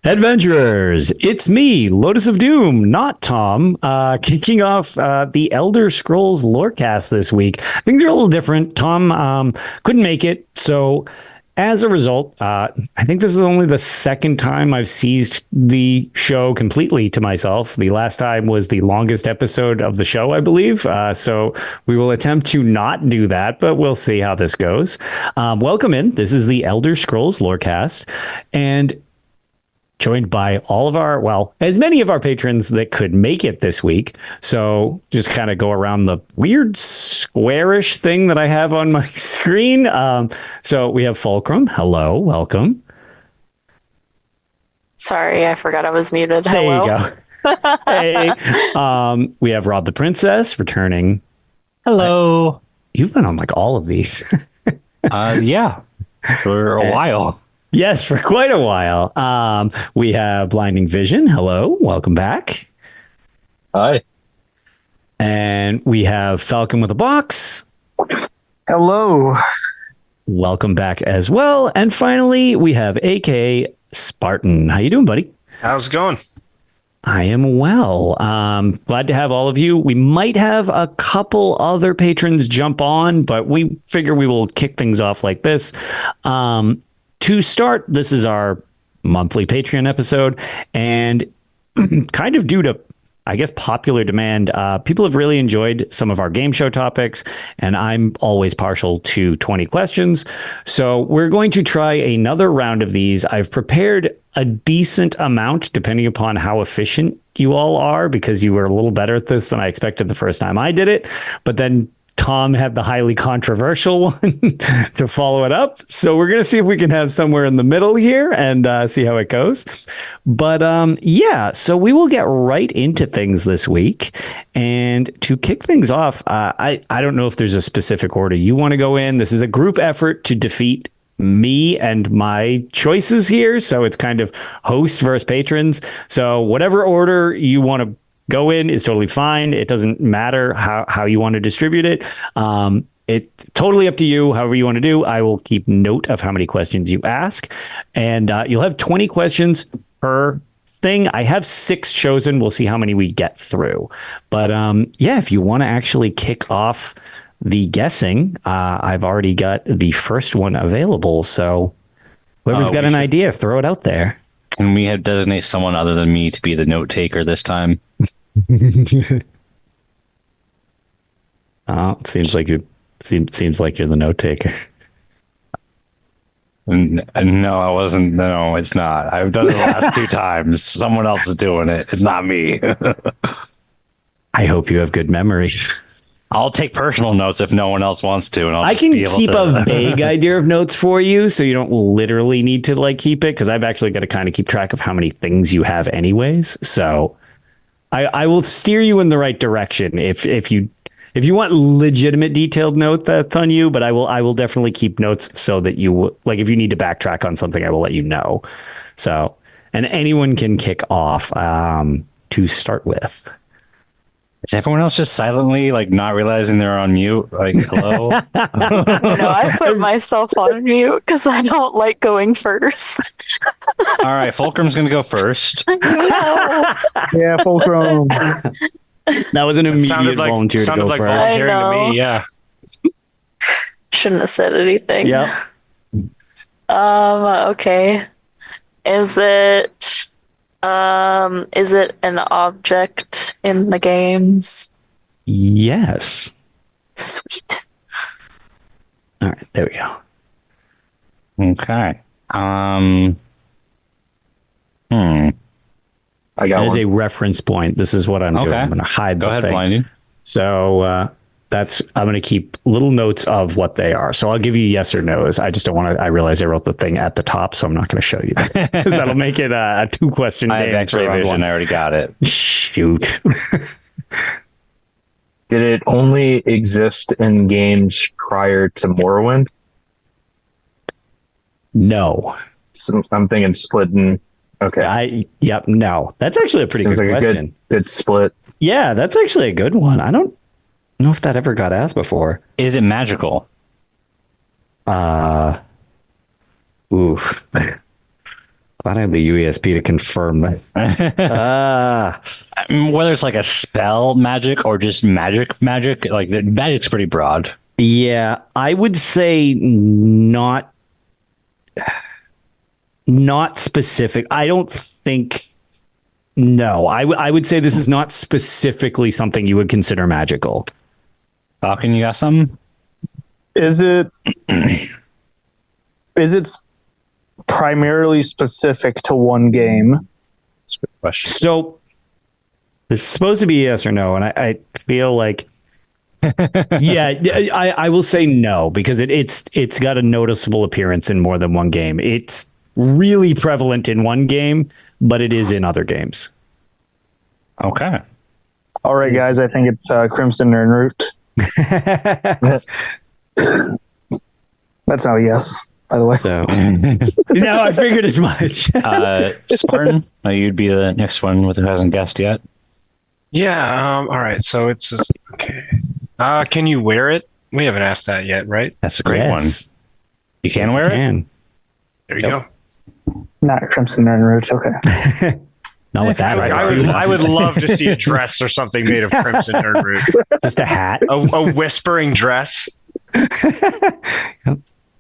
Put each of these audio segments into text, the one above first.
Adventurers, it's me, Lotus of Doom, not Tom, kicking off the Elder Scrolls Lorecast this week. Things are a little different. Tom couldn't make it, so as a result, I think this is only the second time I've seized the show completely to myself. The last time was the longest episode of the show, I believe, so we will attempt to not do that, but we'll see how this goes. Welcome in. This is the Elder Scrolls Lorecast, and joined by all of our, well, as many of our patrons that could make it this week. So just kind of go around the weird squarish thing that I have on my screen. So we have Fulcrum. Hello, welcome. Sorry, I forgot I was muted. Hello. There you go. Hey. We have Rob the Princess returning. Hello. You've been on like all of these. Yeah, for a while. Yes, for quite a while. We have Blinding Vision. Hello, welcome back. Hi. And we have Falcon with a Box. Hello. Welcome back as well. And finally, we have AK Spartan. How you doing, buddy? How's it going? I am well. Glad to have all of you. We might have a couple other patrons jump on, but we figure we will kick things off like this. To start, this is our monthly Patreon episode, and kind of due to, I guess, popular demand, people have really enjoyed some of our game show topics, and I'm always partial to 20 questions. So we're going to try another round of these. I've prepared a decent amount, depending upon how efficient you all are, because you were a little better at this than I expected the first time I did it. But then Tom had the highly controversial one to follow it up. So we're going to see if we can have somewhere in the middle here and see how it goes. But yeah, so we will get right into things this week. And to kick things off, I don't know if there's a specific order you want to go in. This is a group effort to defeat me and my choices here. So it's kind of host versus patrons. So whatever order you want to go in is totally fine. It doesn't matter how you want to distribute it. It's totally up to you, however you want to do. I will keep note of how many questions you ask. And you'll have 20 questions per thing. I have 6 chosen. We'll see how many we get through. But yeah, if you want to actually kick off the guessing, I've already got the first one available. So whoever's got an idea, throw it out there. Can we designate someone other than me to be the note taker this time? Oh, seems like you're the note taker. No, I wasn't. No, it's not. I've done it the last 2 times. Someone else is doing it. It's not me. I hope you have good memory. I'll take personal notes if no one else wants to, and I can keep a vague idea of notes for you, so you don't literally need to like keep it, because I've actually got to kind of keep track of how many things you have anyways. So I will steer you in the right direction. If you want legitimate detailed note, that's on you, but I will definitely keep notes so that you, like, if you need to backtrack on something, I will let you know. So, and anyone can kick off to start with. Is everyone else just silently, like, not realizing they're on mute? Like, hello? No, I put myself on mute because I don't like going first. All right, Fulcrum's going to go first. No. Yeah, Fulcrum. That was an immediate volunteer to go first. Volunteering to me, yeah. Shouldn't have said anything. Yep. Okay. Is it an object in the games? Yes. Sweet. All right, there we go. Okay. I got That is one. a reference point. This is what I'm doing. I'm going to hide Go the ahead, thing. Blinding. So I'm going to keep little notes of what they are. So I'll give you yes or no's. I just don't want to. I realize I wrote the thing at the top, so I'm not going to show you that. That'll make it a 2-question. I have X-ray vision. I already got it. Shoot. Did it only exist in games prior to Morrowind? No. So I'm thinking Splitting. Okay. No. That's actually a pretty Seems good like question. a good split. Yeah, that's actually a good one. I don't know if that ever got asked before. Is it magical? Oof. Glad I have the UESP to confirm that. Whether it's like a spell magic or just magic, like the magic's pretty broad. Yeah, I would say not specific. I don't think. No, I would say this is not specifically something you would consider magical. Falcon, you got something? Is it primarily specific to one game? That's a good question. So this is supposed to be yes or no, and I feel like yeah, I will say no because it's got a noticeable appearance in more than one game. It's really prevalent in one game, but it is in other games. Okay. All right, guys, I think it's Crimson Nirnroot. That's not a yes, by the way. So no, I figured as much. Spartan, you'd be the next one who hasn't guessed yet. Yeah. All right. So it's okay. Can you wear it? We haven't asked that yet, right? That's a great one. You can wear it? There you go. Not Crimson Nirnroot. Okay. Not with that. I would love to see a dress or something made of Crimson Nirnroot. Just a hat. A whispering dress. Yeah,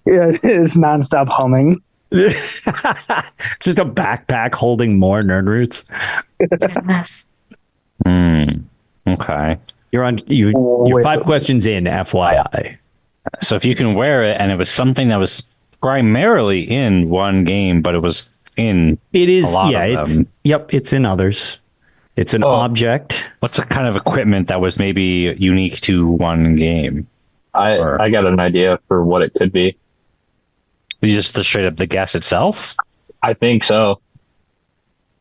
it's nonstop humming. Just a backpack holding more nerd roots. Goodness. Okay. You're 5 questions in, FYI. So if you can wear it and it was something that was primarily in one game, but it was in a lot of them. It's in others. It's an object. What's the kind of equipment that was maybe unique to one game? I got an idea for what it could be. Just the straight up the guess itself? I think so.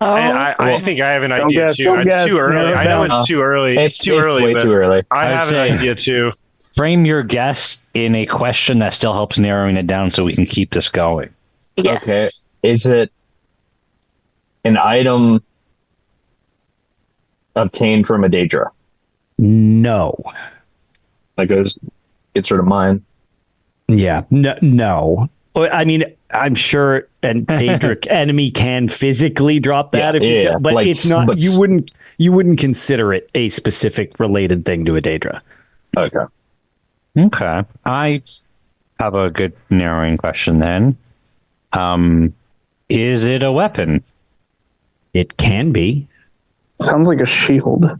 I think I have an idea too. Don't It's guess. too early. I know it's too early. It's too early. way but too early. I have an say- idea too. Frame your guess in a question that still helps narrowing it down so we can keep this going. Yes. Okay. Is it an item obtained from a Daedra? No. Like it's sort of mine. Yeah. No. I mean, I'm sure an Daedric enemy can physically drop that, but like, it's not. but- You wouldn't consider it a specific related thing to a Daedra. Okay. Okay. I have a good narrowing question then. Is it a weapon? It can be. Sounds like a shield.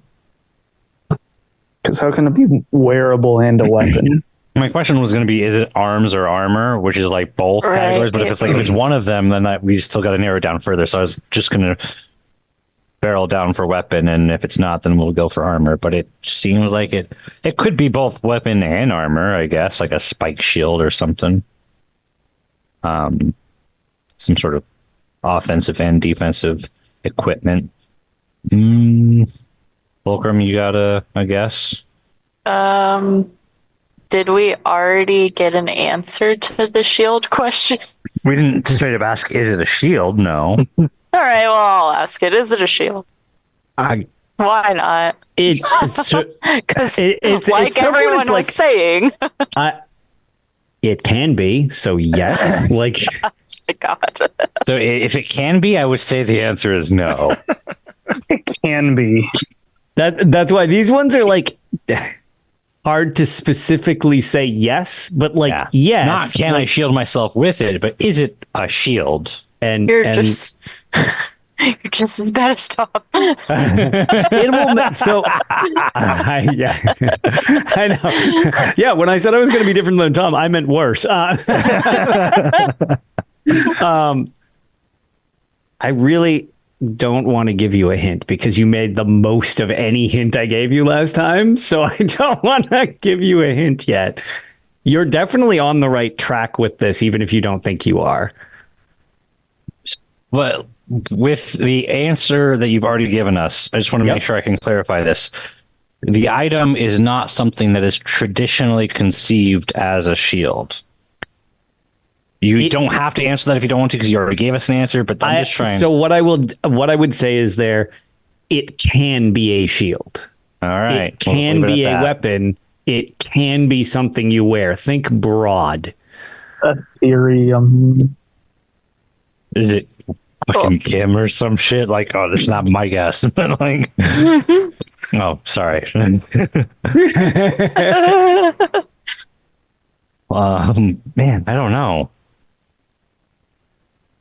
Because how can it be wearable and a weapon? My question was going to be, is it arms or armor, which is like both Right, categories? But yeah. if it's one of them, then we still got to narrow it down further. So I was just going to barrel down for weapon, and if it's not, then we'll go for armor. But it seems like it could be both weapon and armor, I guess, like a spike shield or something. Some sort of offensive and defensive equipment. Fulcrum, you got a guess? Did we already get an answer to the shield question? We didn't straight up ask, is it a shield? No. All right, well, I'll ask it. Is it a shield? Why not? It's Because, it's like somewhat everyone was saying, it can be. So yes, like God. So if it can be, I would say the answer is no. It can be. that's why these ones are like hard to specifically say yes, but like yes. Not can I shield myself with it, but is it a shield? And You're just as bad as Tom. it will. So yeah, I know. Yeah, when I said I was going to be different than Tom, I meant worse. I really don't want to give you a hint because you made the most of any hint I gave you last time. So I don't want to give you a hint yet. You're definitely on the right track with this, even if you don't think you are. Well, with the answer that you've already given us, I just want to make sure I can clarify this. The item is not something that is traditionally conceived as a shield. You don't have to answer that if you don't want to, because you already gave us an answer. But I'm just trying. So what I would say is it can be a shield. All right, It can be a weapon. It can be something you wear. Think broad. Ethereum. Is it fucking Kim or some shit. Like, oh, this is not my guess. But like, oh, sorry. Man, I don't know.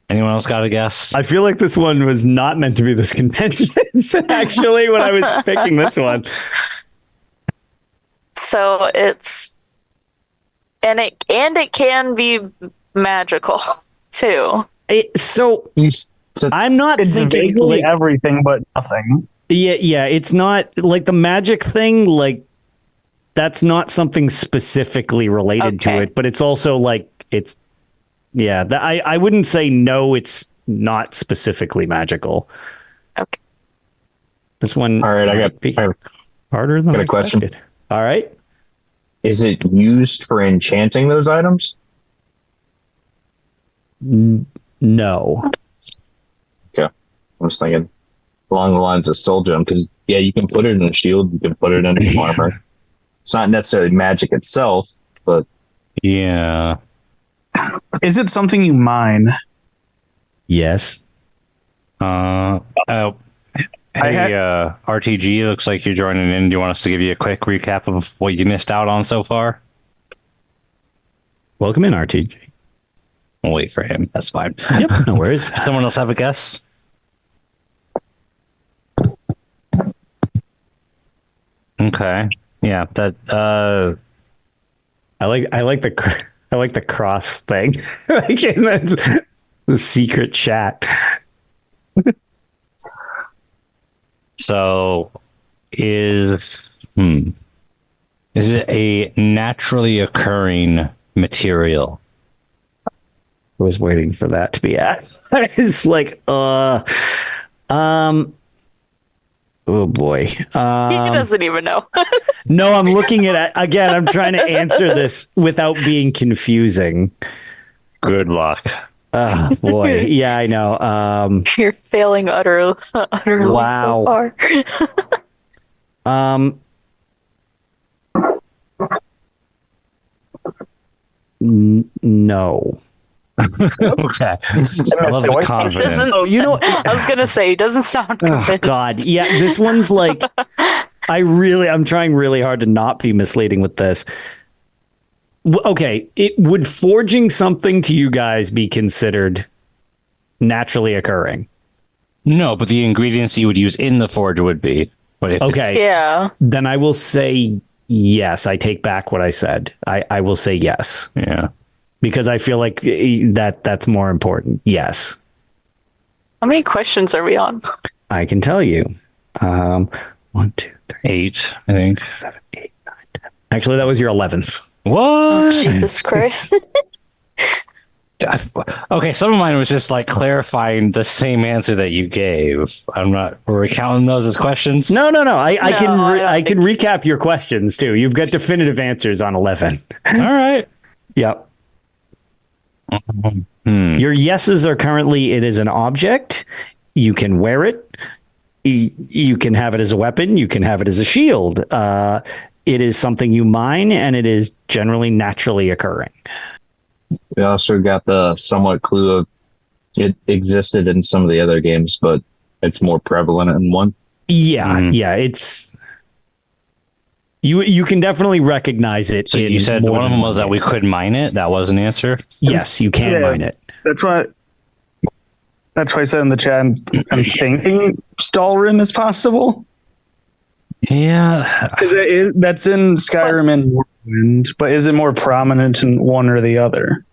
Anyone else got a guess? I feel like this one was not meant to be this contentious, actually, when I was picking this one. So it's it can be magical too. So So I'm not It's thinking vaguely like everything but nothing. yeah, it's not like the magic thing, like that's not something specifically related to Okay. it, but it's also like it's I wouldn't say no, it's not specifically magical. Okay. This one all right, I might be got harder than got I a question. expected. All right. is it used for enchanting those items? No. I was thinking along the lines of soul gem, because yeah, you can put it in a shield, you can put it in some armor. It's not necessarily magic itself, but Yeah. Is it something you mine? Yes. Oh, hey, RTG, looks like you're joining in. Do you want us to give you a quick recap of what you missed out on so far? Welcome in, RTG. We'll wait for him. That's fine. Yep. No worries. Someone else have a guess? Okay. Yeah. That. I like the cross thing, like in the secret chat. So, is it a naturally occurring material? I was waiting for that to be asked. It's like, oh boy. He doesn't even know. No, I'm looking at again. I'm trying to answer this without being confusing. Good luck. Oh boy. Yeah, I know. You're failing utterly Wow. so far. No. Okay. I love the confidence. Doesn't, You know, I was gonna say, it doesn't sound oh convinced. God. Yeah, this one's like, I'm trying really hard to not be misleading with this. Okay, would forging something to you guys be considered naturally occurring? No, but the ingredients you would use in the forge would be. But if Okay. Yeah. Then I will say yes. I take back what I said. I will say yes. Yeah. Because I feel like that's more important. Yes. How many questions are we on? I can tell you. 1, 2, 3, 8, I think. 7, 8, 9, 10. Actually, that was your 11th. What? Jesus Christ. Okay, some of mine was just like clarifying the same answer that you gave. I'm not. Were we counting those as questions? No. I can I don't recap your questions too. You've got definitive answers on 11. All right. Yep. Your yeses are currently it is an object. You can wear it. You can have it as a weapon. You can have it as a shield. It is something you mine, and it is generally naturally occurring. we also got the somewhat clue of it existed in some of the other games, but it's more prevalent in one. Yeah, it's you can definitely recognize it. So you said one of them was that we could mine it. That was an answer. Yes, you can Yeah. mine it. That's why I said in the chat, I'm thinking Stalrim is possible. Yeah. That's in Skyrim and Morrowind, but is it more prominent in one or the other?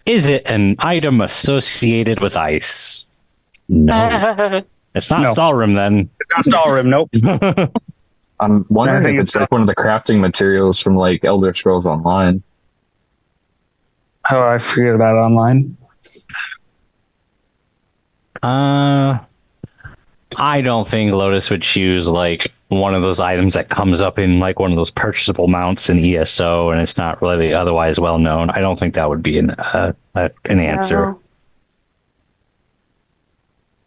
Is it an item associated with ice? No. It's not No. Stalrim then. Not Stalrim, nope. I'm wondering I think if it's it's- like one of the crafting materials from like Elder Scrolls Online. Oh, I forget about online. I don't think Lotus would choose like one of those items that comes up in like one of those purchasable mounts in ESO, and it's not really otherwise well known. I don't think that would be an answer.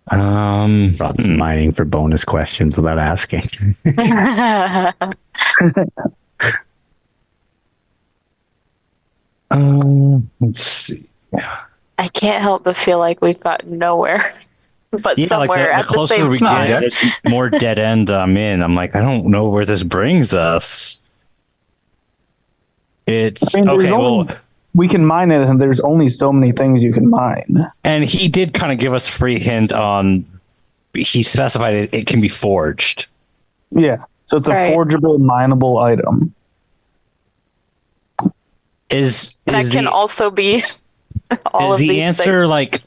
Brought some mining for bonus questions without asking. Let's see. I can't help but feel like we've got nowhere, but Yeah, like somewhere the at the closer same we time. get, the more dead end I'm in. I'm like, I don't know where this brings us. It's I mean, there's okay. only- Well, we can mine it, and there's only so many things you can mine. and he did kind of give us a free hint on. He specified it can be forged. Yeah, so it's a Right. forgeable, mineable item. Is That can the, also be all is of the these answer things. like?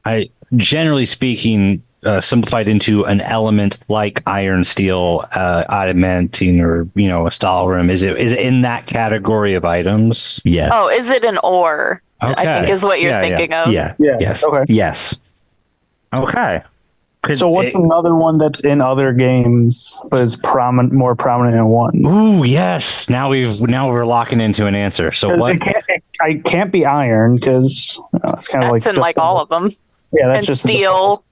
I generally speaking, simplified into an element like iron, steel, adamantine, or a stalrum. Is it in that category of items? Yes. Oh, is it an ore? I Okay. think is what you're Yeah, thinking of. yeah. Yeah, Yes. okay. Yes. Okay. So what's another one that's in other games but is more prominent in one? Ooh, yes. Now we're locking into an answer. So what? It can't be iron because it's kind of like That's in like all of them. Yeah, that's And just steel.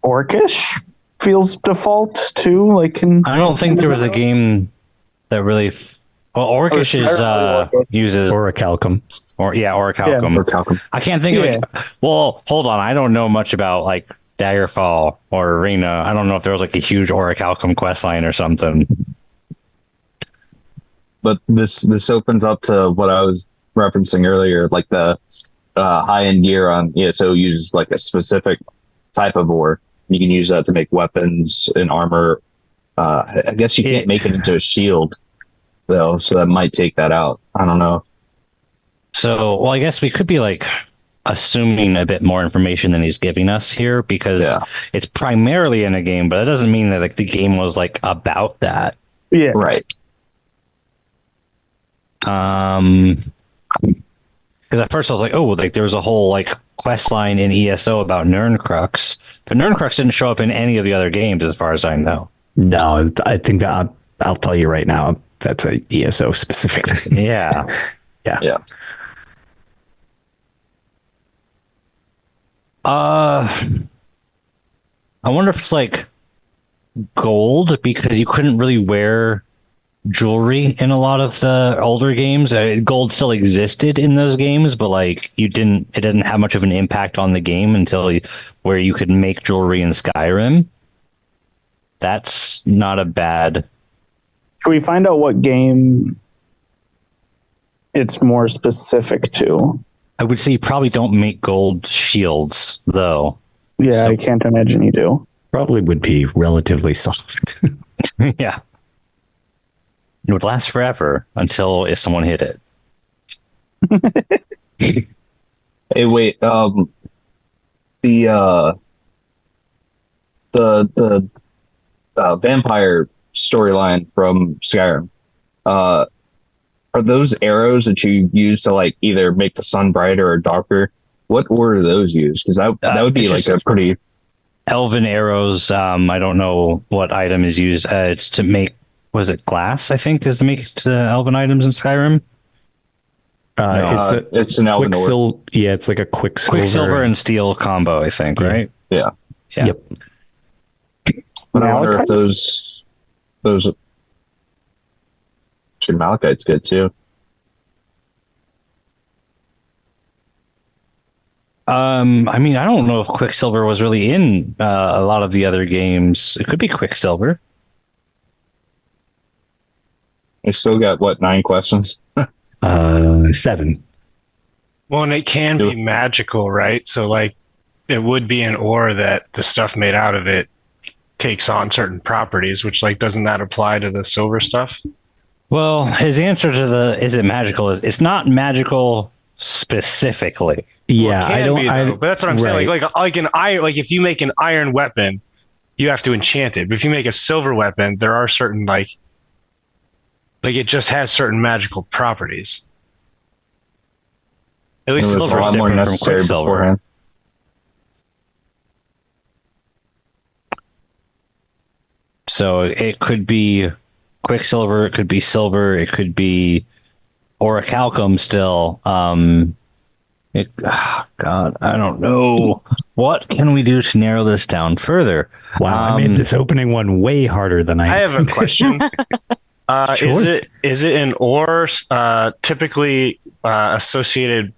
Orcish feels default too. Like I don't think there was a game that really. Well, Orcish uses Orichalcum. Orichalcum. Or Calcum. I can't think of. Well, hold on. I don't know much about like Daggerfall or Arena. I don't know if there was like a huge Orichalcum quest line or something. But this opens up to what I was referencing earlier, like the high end gear on ESO uses like a specific type of ore. You can use that to make weapons and armor. I guess you can't make it into a shield though, so that might take that out. I don't know. So, well, I guess we could be like assuming a bit more information than he's giving us here because it's primarily in a game, but that doesn't mean that like the game was like about that. Yeah. Right. Because at first I was like, oh, like there's a whole like quest line in ESO about Nirncrux, but Nirncrux didn't show up in any of the other games as far as I know. No, I think that I'll tell you right now, that's a ESO specific thing. Yeah. Yeah. I wonder if it's like gold because you couldn't really wear jewelry in a lot of the older games. Gold still existed in those games, but like it didn't have much of an impact on the game until where you could make jewelry in Skyrim. That's not a bad. Should we find out what game it's more specific to? I would say you probably don't make gold shields though. Yeah, So- I can't imagine you do. Probably would be relatively soft. Yeah. It would last forever until if someone hit it. Hey, wait. The vampire storyline from Skyrim. Are those arrows that you use to like either make the sun brighter or darker? What order do those use? Because that would be it's like just- a pretty. Elven arrows. I don't know what item is used. It's to make. Was it glass? I think is to make elven items in Skyrim. It's an elven order. Quicksilver. Yeah, it's like a quicksilver. Quicksilver and steel combo. I think right. Yeah. Yeah. Yep. But I wonder if Malachite? those. Actually, Malachite's good too. I mean, I don't know if Quicksilver was really in a lot of the other games. It could be Quicksilver. I still got 9 questions? 7. Well, and it can be magical, right? So, like, it would be an ore that the stuff made out of it takes on certain properties, which, like, doesn't that apply to the silver stuff? Well, his answer to the is it magical is it's not magical specifically. Yeah, Well, it I can don't. be, though, but that's what I'm saying. Like an iron, like if you make an iron weapon, you have to enchant it. But if you make a silver weapon, there are certain like it just has certain magical properties. At least It was silver is different from Quicksilver. beforehand. So it could be Quicksilver, it could be silver, it could be orichalcum still. God, I don't know. What can we do to narrow this down further? Wow, I made this opening one way harder than I have a question. Sure. Is it an ore typically associated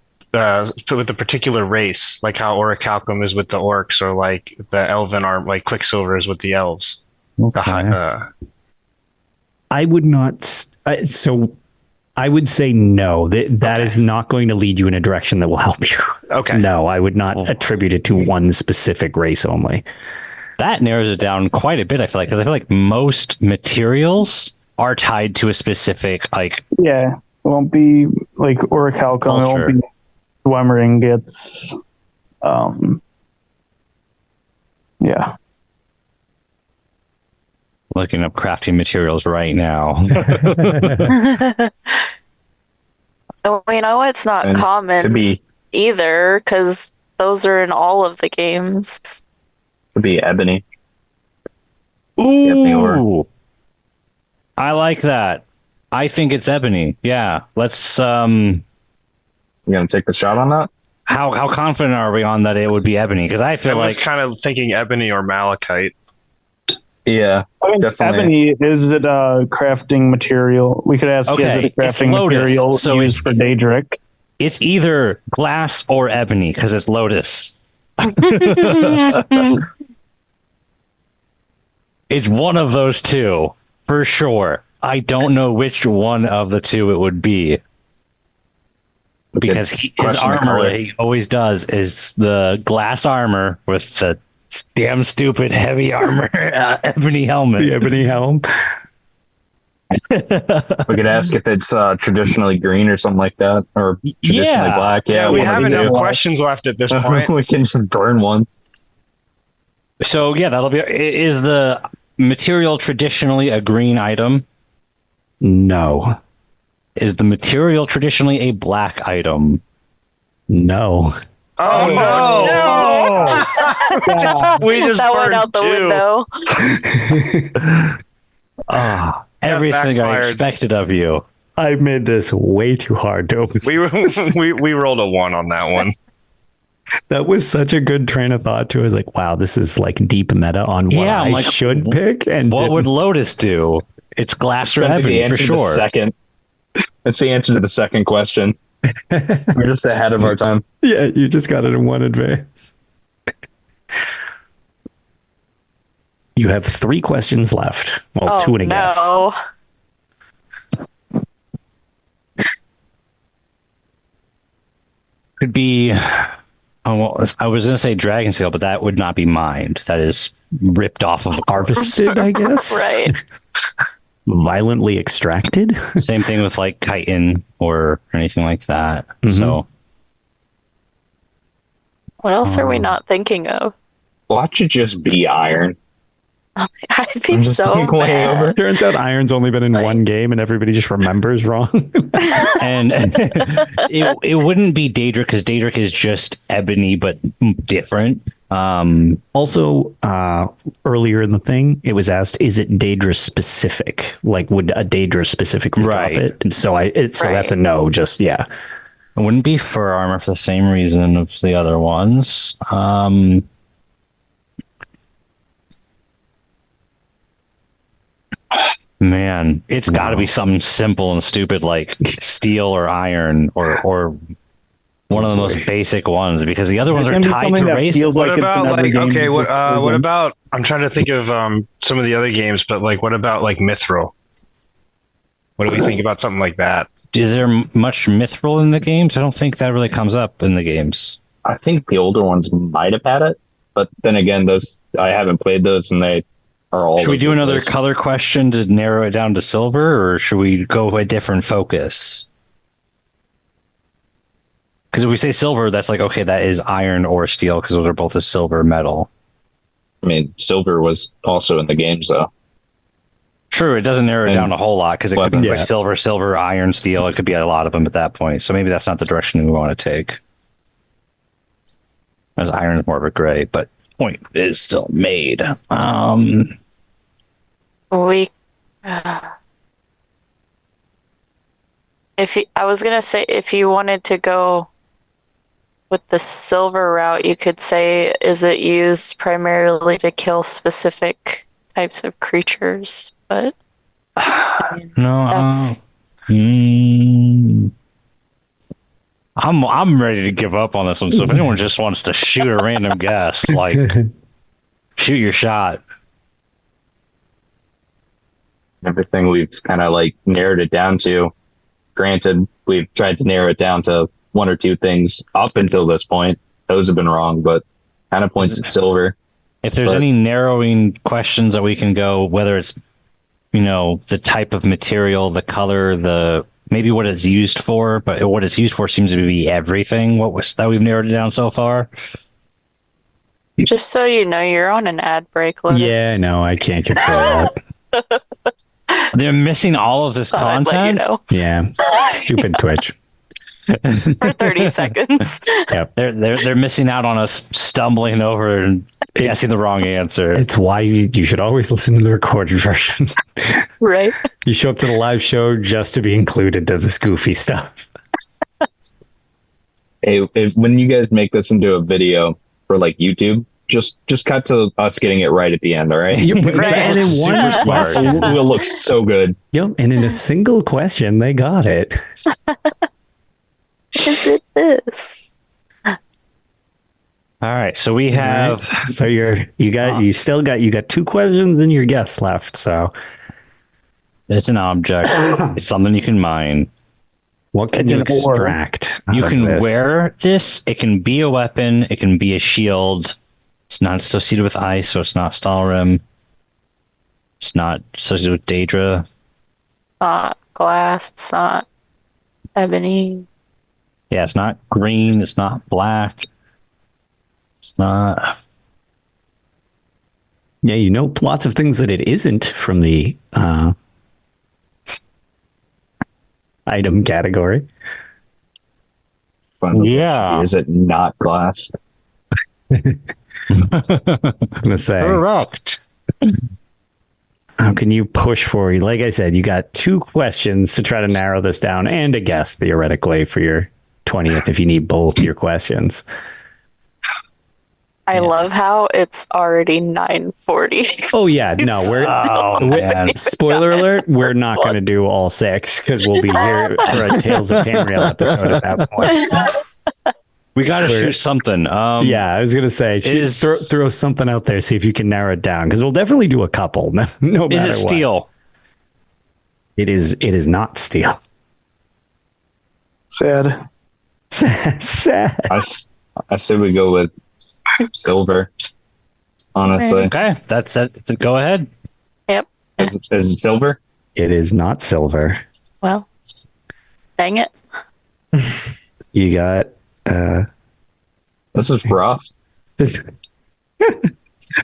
with a particular race, like how Orichalcum is with the orcs, or like the elven arm, like Quicksilver is with the elves. I would not. So I would say no. That is not going to lead you in a direction that will help you. Okay. No, I would not attribute it to one specific race only. That narrows it down quite a bit, I feel like, because I feel like most materials are tied to a specific, like... Yeah, it won't be like Orichalcum, it won't be Dwemer ingots. Yeah. Looking up crafting materials right now. Oh, you know, it's not And common Could be either, because those are in all of the games. ebony. Ooh, I like that. I think it's ebony. Yeah, let's. You gonna take the shot on that? How confident are we on that it would be ebony? Because I I feel was like kind of thinking ebony or malachite. Yeah, I mean, definitely. ebony, is it a crafting material? We could ask, is Okay, it a it's crafting Lotus, material so used for Daedric? it's either glass or ebony because it's Lotus. It's one of those two for sure. I don't know which one of the two it would be. Because his Question of armor color. that he always does is the glass armor with the damn stupid heavy armor ebony helmet. The ebony helm. We could ask if it's traditionally green or something like that, or traditionally Yeah. black. Yeah, we one of have the enough two. questions left at this point. We can just burn one. So yeah, that'll be. Is the material traditionally a green item? No. Is the material traditionally a black item? No. Oh, no! We just that went burned out the window. Everything I backfired. expected of you. I made this way too hard to open. We rolled a 1 on that one. That was such a good train of thought too. I was like, wow, this is like deep meta on what Yeah, I'm I like, should pick. And What would didn't. Lotus do? It's glass or That'd be the ebony for answer to the sure. second. That's the answer to the second question. We're just ahead of our time. Yeah, you just got it in one advance. You have 3 questions left. Well, 2 and a guess. No. Could be. Oh, well, I was going to say dragon seal, but that would not be mined. That is ripped off of the Harvested, I guess. Right. Violently extracted. Same thing with like chitin or anything like that. So What else are we not thinking of? Watch it just be iron. I'd be I'm just so like way mad. over. Turns out iron's only been in one game and everybody just remembers wrong. and it wouldn't be Daedric because Daedric is just ebony but different. Also, earlier in the thing, it was asked, is it Daedra specific? Like, would a Daedra specifically Right. drop it? And so that's Right. a no, just, yeah. It wouldn't be fur armor for the same reason of the other ones. Man, it's got to be something simple and stupid like steel or iron or one of the most basic ones because the other ones It's are gonna be tied something to that race. feels What like it's about in every like game okay? What before. about? I'm trying to think of some of the other games, but like what about like Mithril? What do we think about something like that? Is there much mithril in the games? I don't think that really comes up in the games. I think the older ones might have had it, but then again, those I haven't played those, and they are all. Should we do over the another place. color question to narrow it down to silver, or should we go with a different focus? Because if we say silver, that's like, okay, that is iron or steel, because those are both a silver metal. I mean, silver was also in the games, though. True, it doesn't narrow it And down a whole lot, because it could be weapons. like Yeah. silver, iron, steel. It could be a lot of them at that point. So maybe that's not the direction we want to take. As iron is more of a gray, but point is still made. We. I was gonna say, if you wanted to go with the silver route, you could say, is it used primarily to kill specific types of creatures? But I mean, No, that's Hmm. I'm ready to give up on this one. So if anyone just wants to shoot a random guess, like shoot your shot. Everything we've kind of like narrowed it down to. Granted, we've tried to narrow it down to one or two things up until this point. Those have been wrong, but kind of points at silver. If there's any narrowing questions that we can go, whether it's, the type of material, the color, maybe what it's used for, but what it's used for seems to be everything. That we've narrowed it down so far? Just so you know, you're on an ad break, Lotus. Yeah, no, I can't control that. They're missing all of this Thought I'd content. let you know. Yeah, stupid Twitch. For 30 seconds. Yep. They're missing out on us stumbling over and guessing the wrong answer. It's why you should always listen to the recorded version. Right. You show up to the live show just to be included to this goofy stuff. Hey, when you guys make this into a video for like YouTube, just cut to us getting it right at the end, all right? Right. And in one smart. question, It will look so good. yep, and in a single question, they got it. Is it this? All right, so we have. So you got two questions and your guess left. So It's an object. It's something you can mine. what can It's you an ore. extract? You out can of this? wear this. It can be a weapon. It can be a shield. It's not associated with ice, so it's not Stalrim. It's not associated with Daedra. Not glass. It's not ebony. Yeah, it's not green. It's not black. It's not. Yeah, lots of things that it isn't from the item category. Fun. Yeah. Is it not glass? I'm gonna say, Correct. how can you push for you? Like I said, you got two questions to try to narrow this down, and a guess theoretically for your 20th if you need both your questions. I love how it's already 9:40. Oh yeah, no, Oh, man. spoiler alert, we're not going to do all six because we'll be here for a Tales of Tamriel episode at that point. We got to shoot something. Yeah, I was going to say, throw something out there, see if you can narrow it down because we'll definitely do a couple. No matter Is it what. steel? It is not steel. Sad. Sad. I say we go with silver. Honestly, Okay, that's it. Go ahead. Yep. is it silver? It is not silver. Well, dang it. You got This is rough. this.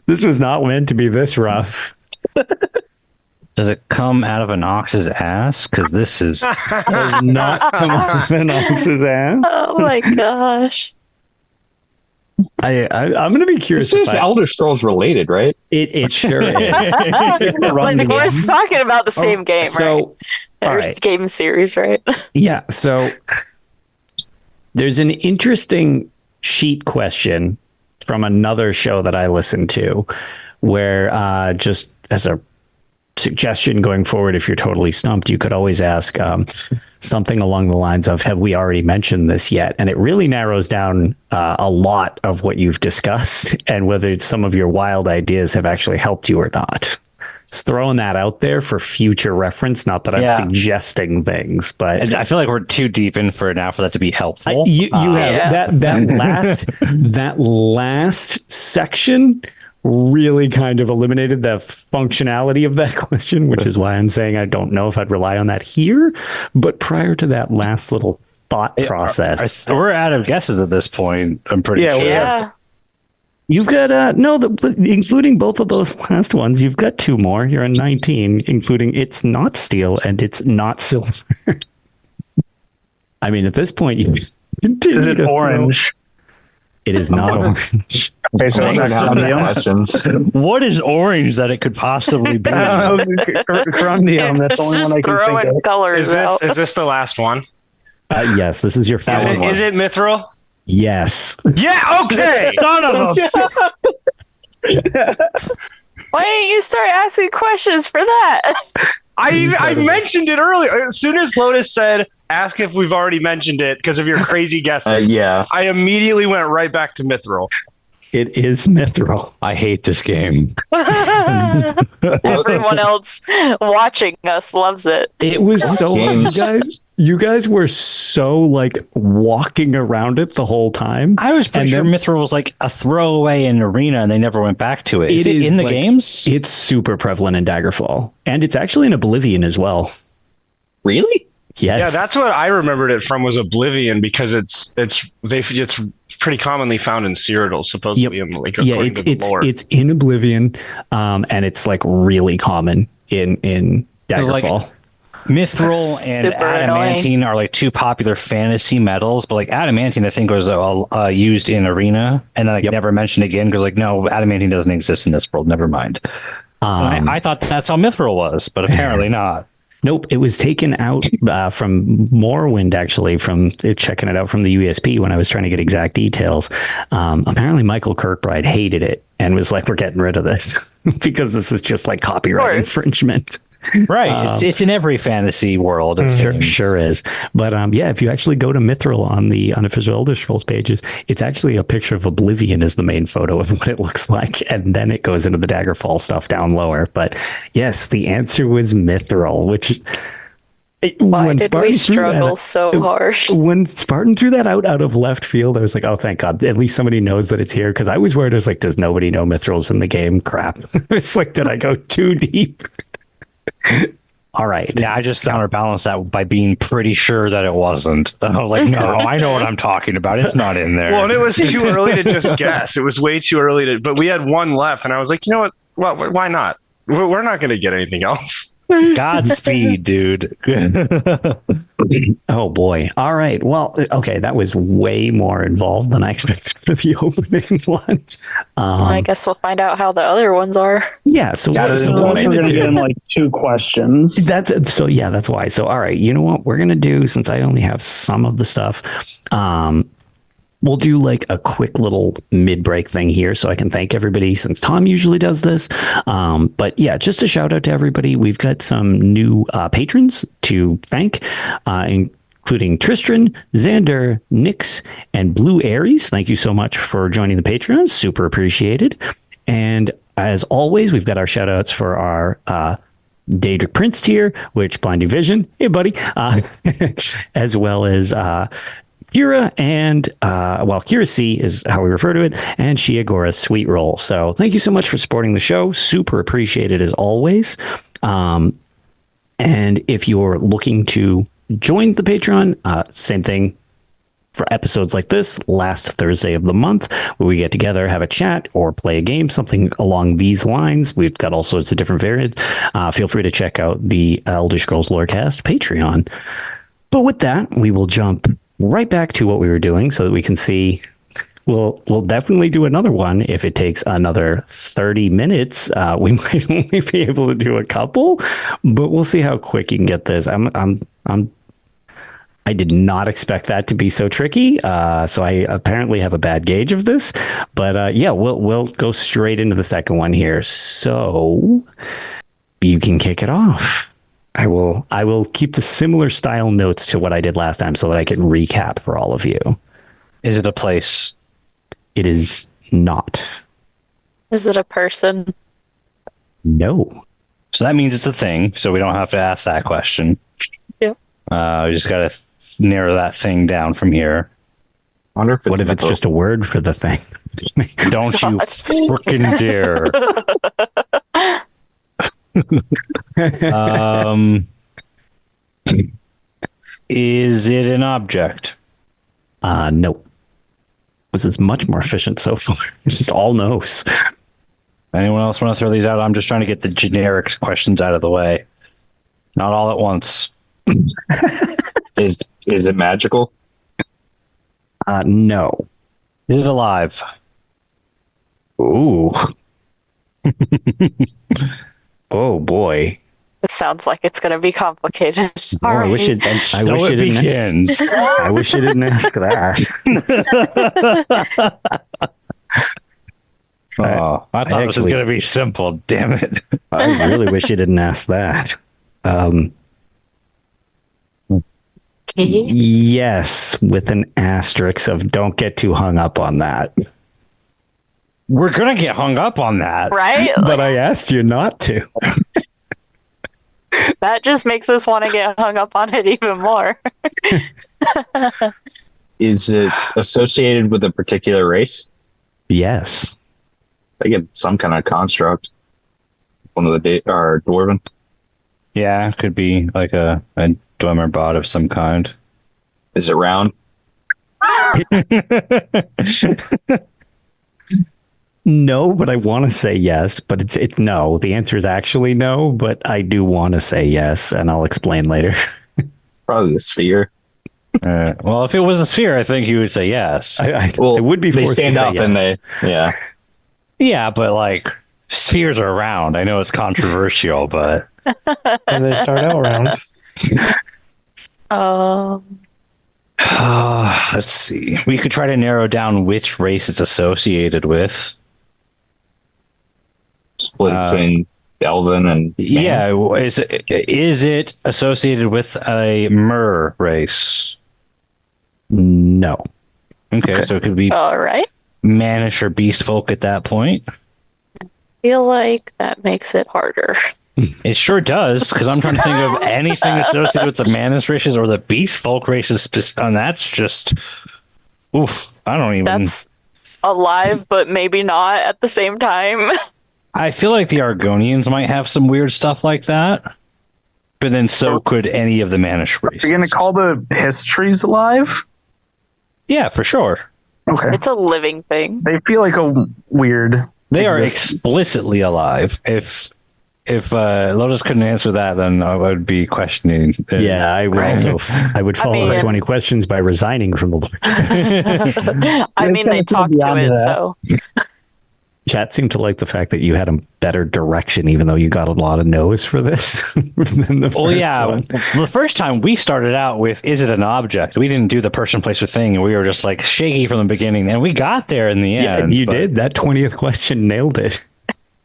This was not meant to be this rough. Does it come out of an ox's ass? Because this is. Does not come off an ox's ass. Oh my gosh. I'm going to be curious. This is Elder Scrolls related, right? It sure is. Like, we're talking about the same game, So, right? all There's right. the game series, right? Yeah. So there's an interesting sheet question from another show that I listened to where just as a suggestion going forward, if you're totally stumped, you could always ask something along the lines of, have we already mentioned this yet? And it really narrows down a lot of what you've discussed and whether some of your wild ideas have actually helped you or not. Just throwing that out there for future reference. Not that I'm suggesting things, but I feel like we're too deep in for now for that to be helpful. you have that last section really kind of eliminated the functionality of that question, which is why I'm saying I don't know if I'd rely on that here. But prior to that last little thought process, We're out of guesses at this point. I'm pretty sure. Yeah. you've got including both of those last ones, you've got two more. You're in 19, including it's not steel and it's not silver. I mean, at this point, you continue Is it to orange? It is not orange. Okay, so it's Thanks not for the chromium. questions. What is orange that it could possibly be? I don't know. Chromium. That's the only Just one I can think throwing of. colors out. Is this the last one? Yes, this is your final one. Is it mithril? Yes. Yeah. Okay. Son of a. Why didn't you start asking questions for that? I mentioned it earlier. As soon as Lotus said, "Ask if we've already mentioned it," because of your crazy guesses. Yeah. I immediately went right back to Mithril. It is Mithril. I hate this game. Everyone else watching us loves it. It was so Games. you guys were so like walking around it the whole time. I was pretty And sure Mithril was like a throwaway in Arena and they never went back to it. Is it in the like- games? It's super prevalent in Daggerfall, and it's actually in Oblivion as well. Really? Yes. Yeah, that's what I remembered it from was Oblivion because it's pretty commonly found in Cyrodiil, supposedly. Yep. In, like, yeah. according to the lore. It's in Oblivion, and it's like really common in Daggerfall. Like, Mithril and Super adamantine are like two popular fantasy metals, but like adamantine, I think was used in Arena and then like never mentioned again because like no, adamantine doesn't exist in this world. Never mind. I thought that's how Mithril was, but apparently not. Nope, it was taken out from Morrowind, actually, from checking it out from the USP when I was trying to get exact details. Apparently, Michael Kirkbride hated it and was like, we're getting rid of this because this is just like copyright infringement. Right. It's in every fantasy world. It Sure is. But yeah, if you actually go to Mithril on the unofficial Elder Scrolls pages, it's actually a picture of Oblivion as the main photo of what it looks like. And then it goes into the Daggerfall stuff down lower. But yes, the answer was Mithril, which Why did we struggle so hard? When Spartan threw that out of left field, I was like, oh, thank God. At least somebody knows that it's here. Because I was worried. I was like, does nobody know Mithril's in the game? Crap. It's like, did I go too deep? All right. Yeah, I just counterbalanced that by being pretty sure that it wasn't. And I was like, no, I know what I'm talking about. It's not in there. Well, and it was too early to just guess. It was way too early to. But we had one left, and I was like, you know what? Well, why not? We're not going to get anything else. Godspeed, dude. Oh boy. All right. Well, okay. That was way more involved than I expected for the opening one. I guess we'll find out how the other ones are. Yeah. So, We're going to get in like 2 questions. that's why. So, all right. You know what we're going to do, since I only have some of the stuff, we'll do like a quick little mid-break thing here so I can thank everybody since Tom usually does this. But yeah, just a shout out to everybody. We've got some new patrons to thank, including Tristan, Xander, Nix, and Blue Aries. Thank you so much for joining the Patreon. Super appreciated. And as always, we've got our shout outs for our Daedric Prince tier, which Blinding Vision, hey buddy, as well as Kira and Kira C is how we refer to it, and Shiagora's Sweet Roll. So thank you so much for supporting the show. Super appreciated as always. And if you're looking to join the Patreon, same thing for episodes like this, last Thursday of the month, where we get together, have a chat, or play a game, something along these lines. We've got all sorts of different variants. Feel free to check out the Elder Scrolls Lorecast Patreon. But with that, we will jump right back to what we were doing so that we can see. We'll definitely do another one if it takes another 30 minutes. We might only be able to do a couple, but we'll see how quick you can get this. I did not expect that to be so tricky. So I apparently have a bad gauge of this, but yeah, we'll go straight into the second one here. So you can kick it off. I will keep the similar style notes to what I did last time so that I can recap for all of you. Is it a place? It is not. Is it a person? No. So that means it's a thing. So we don't have to ask that question. Yep. We just got to narrow that thing down from here. Wonder if What if it's just a word for the thing? Don't you frickin' dare. Is it an object? No. This is much more efficient so far. It's just all no's. Anyone else want to throw these out? I'm just trying to get the generic questions out of the way. Not all at once. Is it magical? No. Is it alive? Ooh. Oh boy. It sounds like it's going to be complicated. Oh, I wish it. I wish it didn't. begins. I wish it didn't ask that. Oh, I thought this was actually- going to be simple. Damn it. I really wish you didn't ask that. Yes, with an asterisk of don't get too hung up on that. We're gonna get hung up on that, Right? But I asked you not to. That just makes us want to get hung up on it even more. Is it associated with a particular race? Yes. I get some kind of construct. One of the or dwarven. Yeah, it could be like a Dwemer bot of some kind. Is it round? No, but I want to say yes, but it's no. The answer is actually no, but I do want to say yes, and I'll explain later. Probably the sphere. Well, if it was a sphere, I think you would say yes. Well, it would be they forced stand to say up yes. and they, yeah. Yeah, but like spheres are round. I know it's controversial, but And they start out round. let's see. We could try to narrow down which race it's associated with. Split between Elven and man. Yeah, is it associated with a Mer race? No. Okay, so it could be All right. Manish or Beast Folk at that point. Feel like that makes it harder. It sure does, because I'm trying to think of anything associated with the Manus races or the Beast Folk races, and that's just, oof, I don't even. That's alive, but maybe not at the same time. I feel like the Argonians might have some weird stuff like that, but then so could any of the Manus races. You're going to call the histories alive? Yeah, for sure. Okay. It's a living thing. They feel like a weird. They are existence. explicitly alive. If Lotus couldn't answer that, then I would be questioning. Yeah, I would Right. also. I would follow the 20 questions by resigning from the Lord. I mean, they talk to beyond it, that. so Chat seemed to like the fact that you had a better direction, even though you got a lot of no's for this. Than the Well, first yeah. one. The first time we started out with, is it an object? We didn't do the person, place, or thing. And we were just like shaky from the beginning. And we got there in the Yeah, end. you but- did. That 20th question nailed it.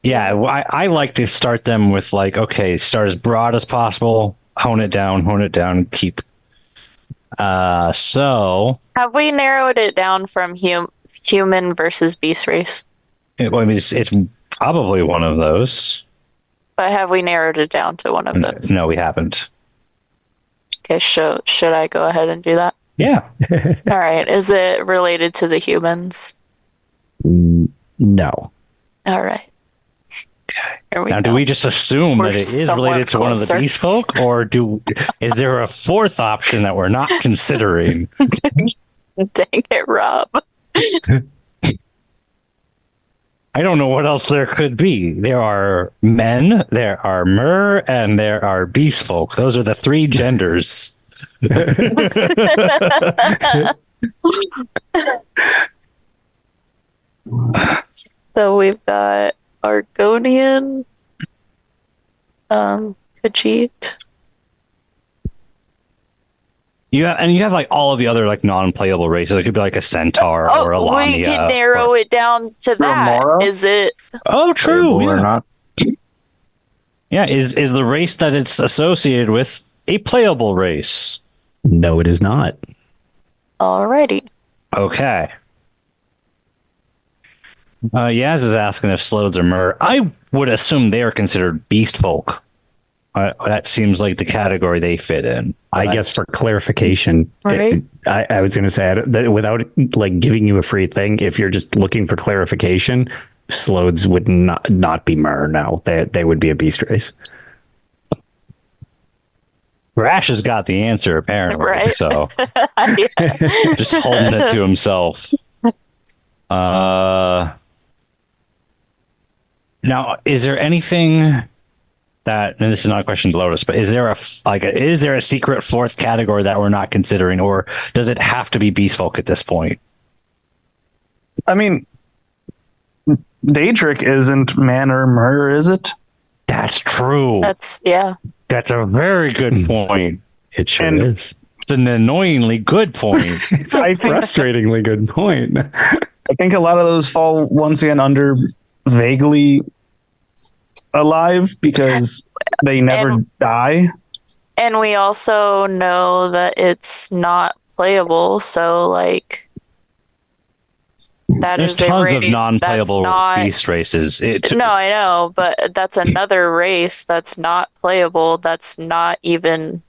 Yeah, I like to start them with like, okay, start as broad as possible, hone it down, keep. So have we narrowed it down from human versus beast race? it's probably one of those. But have we narrowed it down to one of those? No, we haven't. Okay, should I go ahead and do that? Yeah. All right. Is it related to the humans? No. All right. Here we Now, go. do we just assume We're that it is somewhat related to one of the closer. beast folk, or is there a fourth option that we're not considering? Dang it, Rob. I don't know what else there could be. There are men, there are Mer, and there are beast folk. Those are the three genders. So we've got Argonian, Khajiit. You have like all of the other like non-playable races. It could be like a centaur or a Lamia. We could narrow it down to that. Remora? Is it? Oh, true. Playable or Yeah. not? Yeah, is the race that it's associated with a playable race? No, it is not. Alrighty. Okay. Yaz is asking if Slodes are Mer. I would assume they are considered beast folk. That seems like the category they fit in. I guess for clarification, Right. I was going to say that without like giving you a free thing, if you're just looking for clarification, Slodes would not be Mer. No, they would be a beast race. Rash has got the answer apparently, Right. so Yeah. just holding it to himself. Now, is there anything that, and this is not a question to Lotus, but is there a secret fourth category that we're not considering, or does it have to be beast folk at this point? I mean, Daedric isn't man or Mer, is it? That's true. That's That's a very good point. It sure And- is. It's an annoyingly good point. I think Frustratingly good point. I think a lot of those fall once again under vaguely alive because they never die. And we also know that it's not playable, so like that There's is a tons race of non-playable that's not, beast races. No, I know, but that's another race that's not playable, that's not even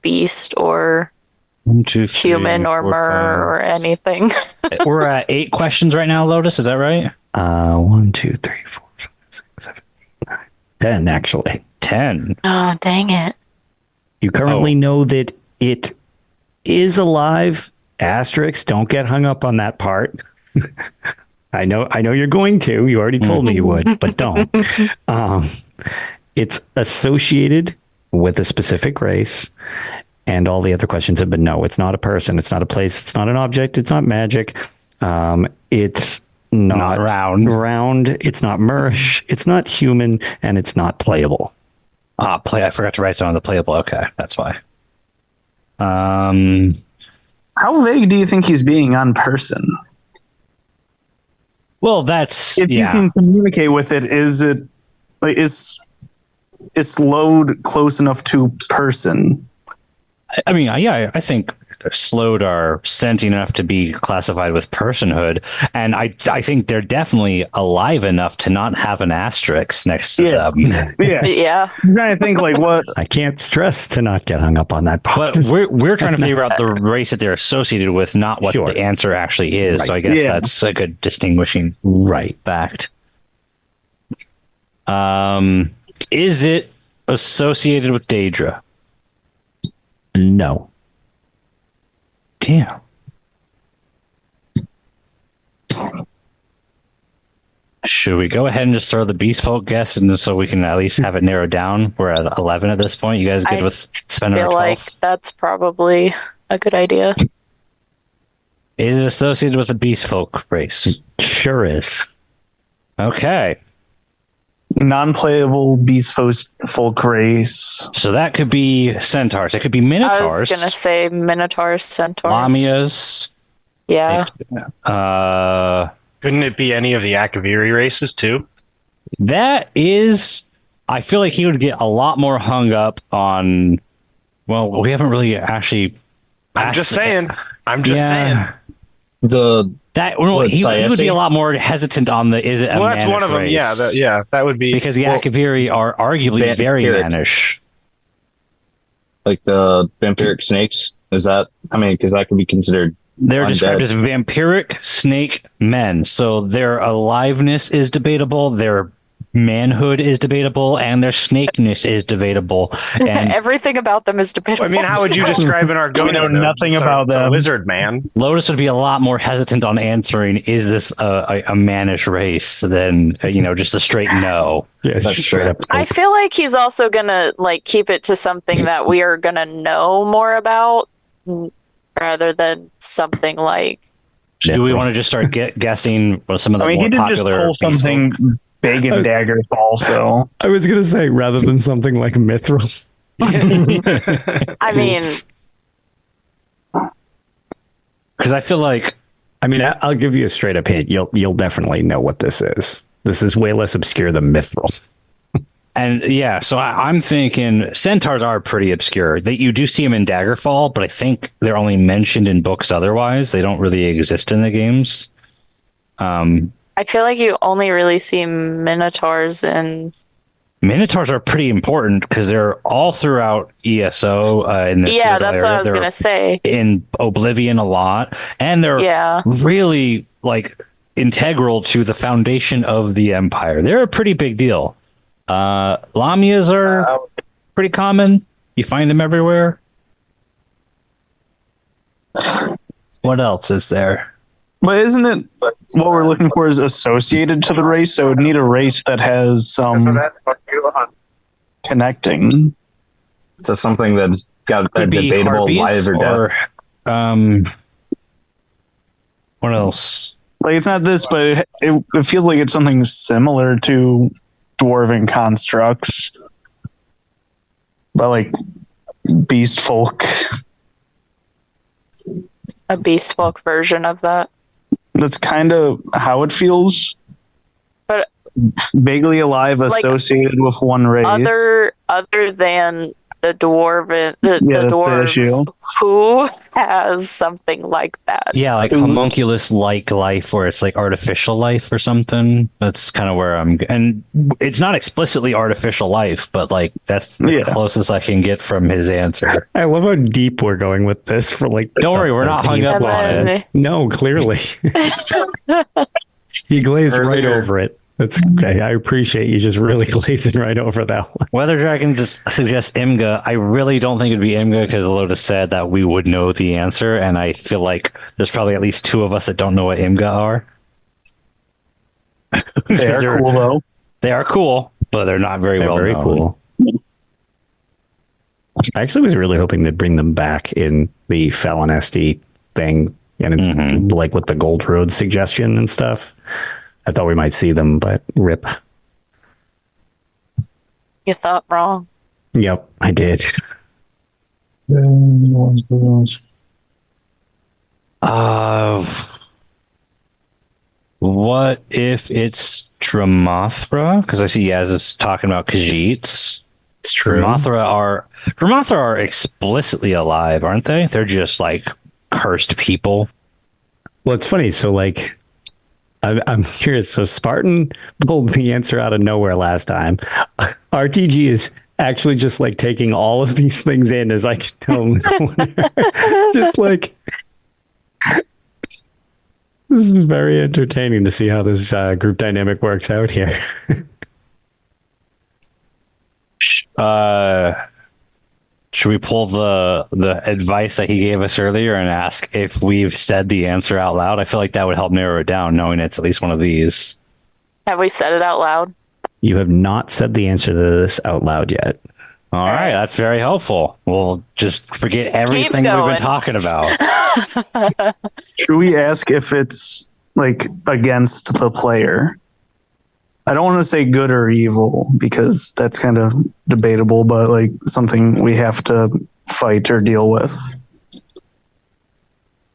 beast or 1, 2, 3, human or 4, mer or anything. 5. We're at 8 questions right now, Lotus. Is that right? 1, 2, 3, 4, 5, 6, 7, 8, 9, 10, actually. 10. Oh, dang it. You currently know that it is alive. Asterix, don't get hung up on that part. I know you're going to. You already told me you would, but don't. It's associated with a specific race, and all the other questions have been no. It's not a person. It's not a place. It's not an object. It's not magic. It's not round. It's not Murish. It's not human, and it's not playable. I forgot to write down the playable. Okay, that's why. How vague do you think he's being on person? Well, that's If you can communicate with it, is it like is slowed close enough to person? I mean, yeah, I think slowed are sentient enough to be classified with personhood, and I think they're definitely alive enough to not have an asterisk next to them. Yeah. I'm trying to think like what I can't stress to not get hung up on that part. But we're trying to figure out the race that they're associated with, not what the answer actually is. Right. So I guess that's a good distinguishing fact. Is it associated with Daedra? No. Damn. Should we go ahead and just throw the beast folk guess, and so we can at least have it narrowed down? We're at 11 at this point. You guys good with spending our 12? I feel like that's probably a good idea. Is it associated with the beast folk race? Sure is. Okay. non-playable beast folk race? So that could be centaurs. It could be minotaurs. I was gonna say minotaurs, centaurs, Lamias. Yeah. Couldn't it be any of the Akaviri races too? That is, I feel like he would get a lot more hung up on. Well, we haven't really actually. I'm just saying. He would be a lot more hesitant on the is it a well, that's mannish one of them. race? Yeah, that would be because the Akaviri are arguably very mannish. Like the vampiric snakes. Is that? I mean, because that could be considered. They're undead. described as vampiric snake men. So their aliveness is debatable, their manhood is debatable, and their snakeness is debatable. And everything about them is debatable. I mean, how would you describe an Argonian? We know nothing about them. them. Lizard man. Lotus would be a lot more hesitant on answering, is this a mannish race, than just a straight no. Yeah, that's straight up. I feel like he's also gonna keep it to something that we are gonna know more about, rather than something like. Do we want to just start guessing some of the more he did popular? just pull something big and daggers also. I was gonna say rather than something like Mithril. I mean, because I feel like, I'll give you a straight up hint. You'll definitely know what this is. This is way less obscure than Mithril. And yeah, so I'm thinking centaurs are pretty obscure. That you do see them in Daggerfall, but I think they're only mentioned in books. Otherwise, they don't really exist in the games. I feel like you only really see minotaurs and. Minotaurs are pretty important because they're all throughout ESO. In this that's what I was gonna say. In Oblivion a lot, and they're really integral to the foundation of the Empire. They're a pretty big deal. Lamias are pretty common. You find them everywhere. What else is there? But isn't it what we're looking for is associated to the race? So it would need a race that has some connecting. So something that's got a debatable life or death. What else? Like it's not this, but it feels like it's something similar to dwarven constructs, but beast folk. A beast folk version of that. That's kind of how it feels. But Vaguely alive Like, associated with one race. other than the Yeah, that's the dwarves, issue. who has something like that? Yeah, like homunculus-like life, where it's like artificial life or something. That's kind of where and it's not explicitly artificial life, but like that's the closest I can get from his answer. I love how deep we're going with this for like. Don't worry, we're not hung up on it. No, clearly. He glazed right over it. That's okay. I appreciate you just really glazing right over that one. Weather Dragon just suggests Imga. I really don't think it'd be Imga because Lotus said that we would know the answer, and I feel like there's probably at least 2 of us that don't know what Imga are. They're cool though. They are cool, but they're not very well very known. cool. I actually was really hoping they'd bring them back in the Fallon SD thing, and it's like with the Gold Road suggestion and stuff. I thought we might see them, but rip. You thought wrong. Yep, I did. What if it's Dramothra? Because I see Yaz is talking about Khajiits. It's true. Dramothra are explicitly alive, aren't they? They're just like cursed people. Well, it's funny. So, like, I'm curious. So, Spartan pulled the answer out of nowhere last time. RTG is actually just like taking all of these things in as I can tell. Just like, this is very entertaining to see how this group dynamic works out here. Should we pull the advice that he gave us earlier and ask if we've said the answer out loud? I feel like that would help narrow it down, knowing it's at least one of these. Have we said it out loud? You have not said the answer to this out loud yet. All right, that's very helpful. We'll just forget everything we've been talking about. Should we ask if it's like against the player? I don't want to say good or evil because that's kind of debatable, but like something we have to fight or deal with.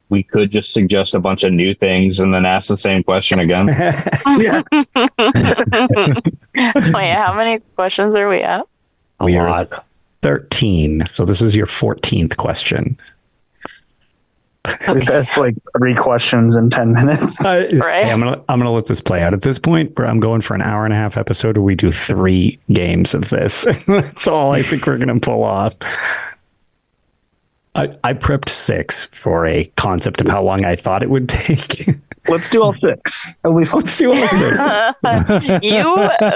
We could just suggest a bunch of new things and then ask the same question again. Yeah. Wait, how many questions are we at? We are at 13. So this is your 14th question. We've asked like 3 questions in 10 minutes. Right. Hey, I'm gonna let this play out. At this point, where I'm going for an hour and a half episode where we do 3 games of this. That's all I think we're gonna pull off. I prepped 6 for a concept of how long I thought it would take. Let's do all 6. It'll be fun. Let's do all 6.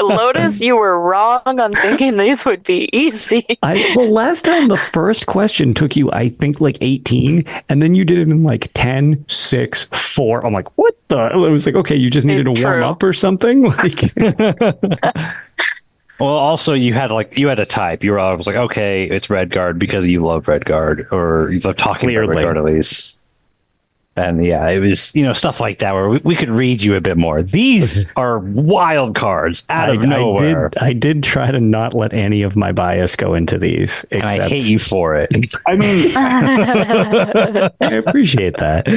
Lotus, you were wrong on thinking these would be easy. Well, last time the first question took you, I think, like 18, and then you did it in like 10, 6, 4. I'm like, what the? I was like, okay, you just needed to warm up or something. Like, well, also you had a type. I was like, okay, it's Redguard because you love Redguard, or you love talking about Redguard at least. And yeah, it was, stuff like that where we could read you a bit more. These are wild cards out of nowhere. I did try to not let any of my bias go into these. And I hate you for it. I mean, I appreciate that.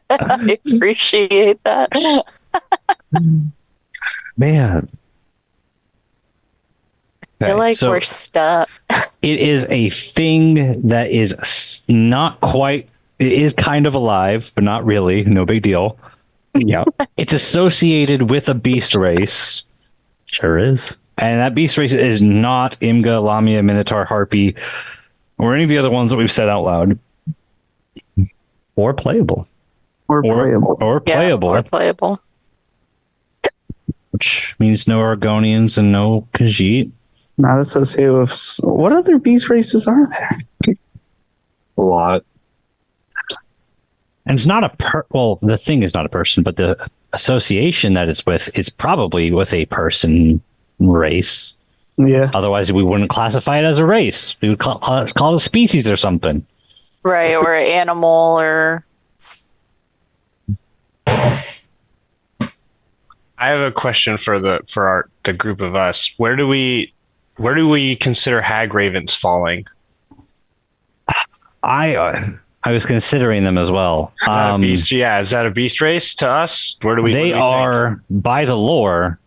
I appreciate that. Man. I feel like we're stuck. It is a thing that is not quite. It is kind of alive, but not really. No big deal. Yeah. It's associated with a beast race. Sure is. And that beast race is not Imga, Lamia, Minotaur, Harpy, or any of the other ones that we've said out loud. Or playable. Or playable. Or playable. Yeah, or playable. Which means no Argonians and no Khajiit. Not associated with... What other beast races are there? A lot. And it's not the thing is not a person, but the association that it's with is probably with a person race. Yeah. Otherwise, we wouldn't classify it as a race. We would call it a species or something. Right, or an animal, or... I have a question for the group of us. Where do we I was considering them as well. Is that a beast? Yeah, is that a beast race to us? Where do we? They what do we think? are, by the lore,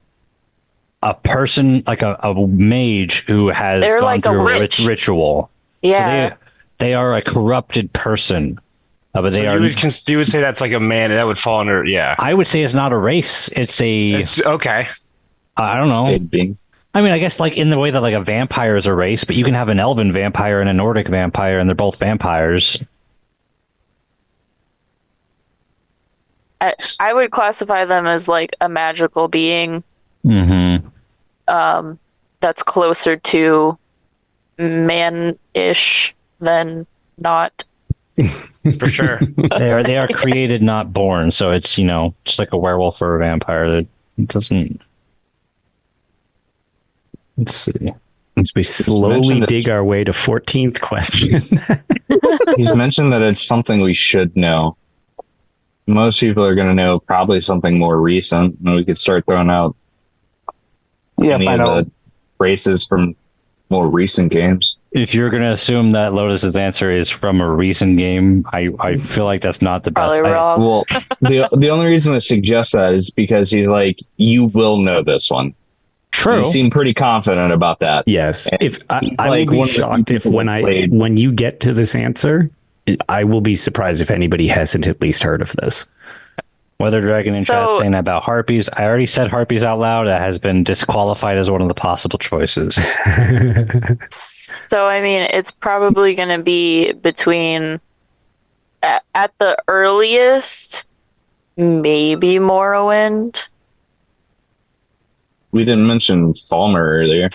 a person like a mage who has They're gone like a through a witch. ritual. Yeah. So they are a corrupted person. But they So are. you would say that's like a man that would fall under. Yeah. I would say it's not a race. It's Okay. I don't know. State being. I mean, I guess like in the way that like a vampire is a race, but you can have an elven vampire and a Nordic vampire, and they're both vampires. I would classify them as like a magical being Mm-hmm. that's closer to man-ish than not. For sure. They are created, not born. So it's just like a werewolf or a vampire. That doesn't. Let's see. As we slowly mentioned dig our way to 14th question. He's mentioned that it's something we should know. Most people are going to know probably something more recent, and we could start throwing out any find of out. the races from more recent games. If you're going to assume that Lotus's answer is from a recent game, I feel like that's not the best. Probably wrong. Well, the only reason I suggest that is because he's like, you will know this one. True. You seem pretty confident about that. Yes. If I He's will like be one of the shocked if people when that played. when you get to this answer, I will be surprised if anybody hasn't at least heard of this. Weather Dragon in chat So- saying about harpies. I already said harpies out loud. That has been disqualified as one of the possible choices. So, I mean, it's probably going to be between, at the earliest, maybe Morrowind. We didn't mention Falmer earlier.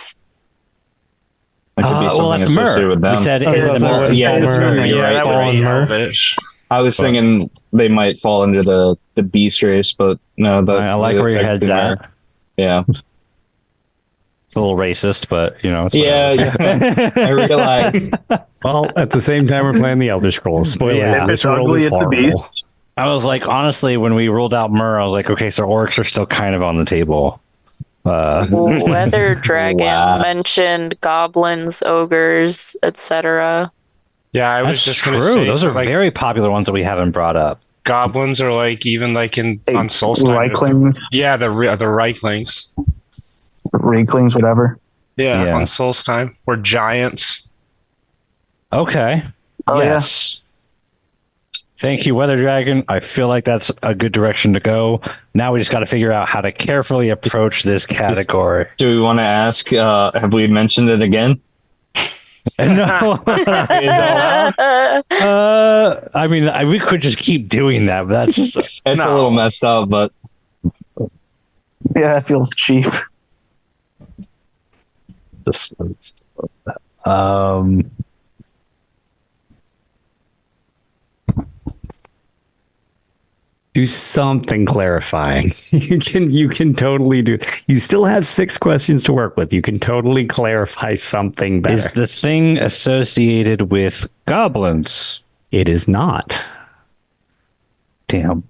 That could be something that's associated Myr. with them. We said That's is it what a I Myr? said. Yeah, it's Falmer. Myr, you're Yeah, right. that would Fallen be Myr. elvish. I was thinking they might fall under the beast race, but no. I like where your head's at. Yeah. It's a little racist, but it's Yeah, yeah. I realize. Well, at the same time, we're playing the Elder Scrolls. Spoilers. Yeah. This It's world ugly, is it's a horrible. beast. I was like, honestly, when we ruled out Myr, I was like, okay, so orcs are still kind of on the table. Weather Dragon Wow. mentioned goblins, ogres, etc. Yeah, I was That's just going to true. say Those are like very popular ones that we haven't brought up. goblins are like even like on Solstice. Reiklings, Yeah, the Reiklings. Reiklings, whatever. Yeah, Yeah. on Solstice time. Or giants. Okay. Oh, yes. Thank you, Weather Dragon. I feel like that's a good direction to go. Now we just got to figure out how to carefully approach this category. Do we want to ask? Have we mentioned it again? No. I mean, we could just keep doing that, but that's It's a little messed up, but Yeah, it feels cheap. just. Do something clarifying. You can totally do. You still have 6 questions to work with. You can totally clarify something better. Is the thing associated with goblins? It is not. Damn.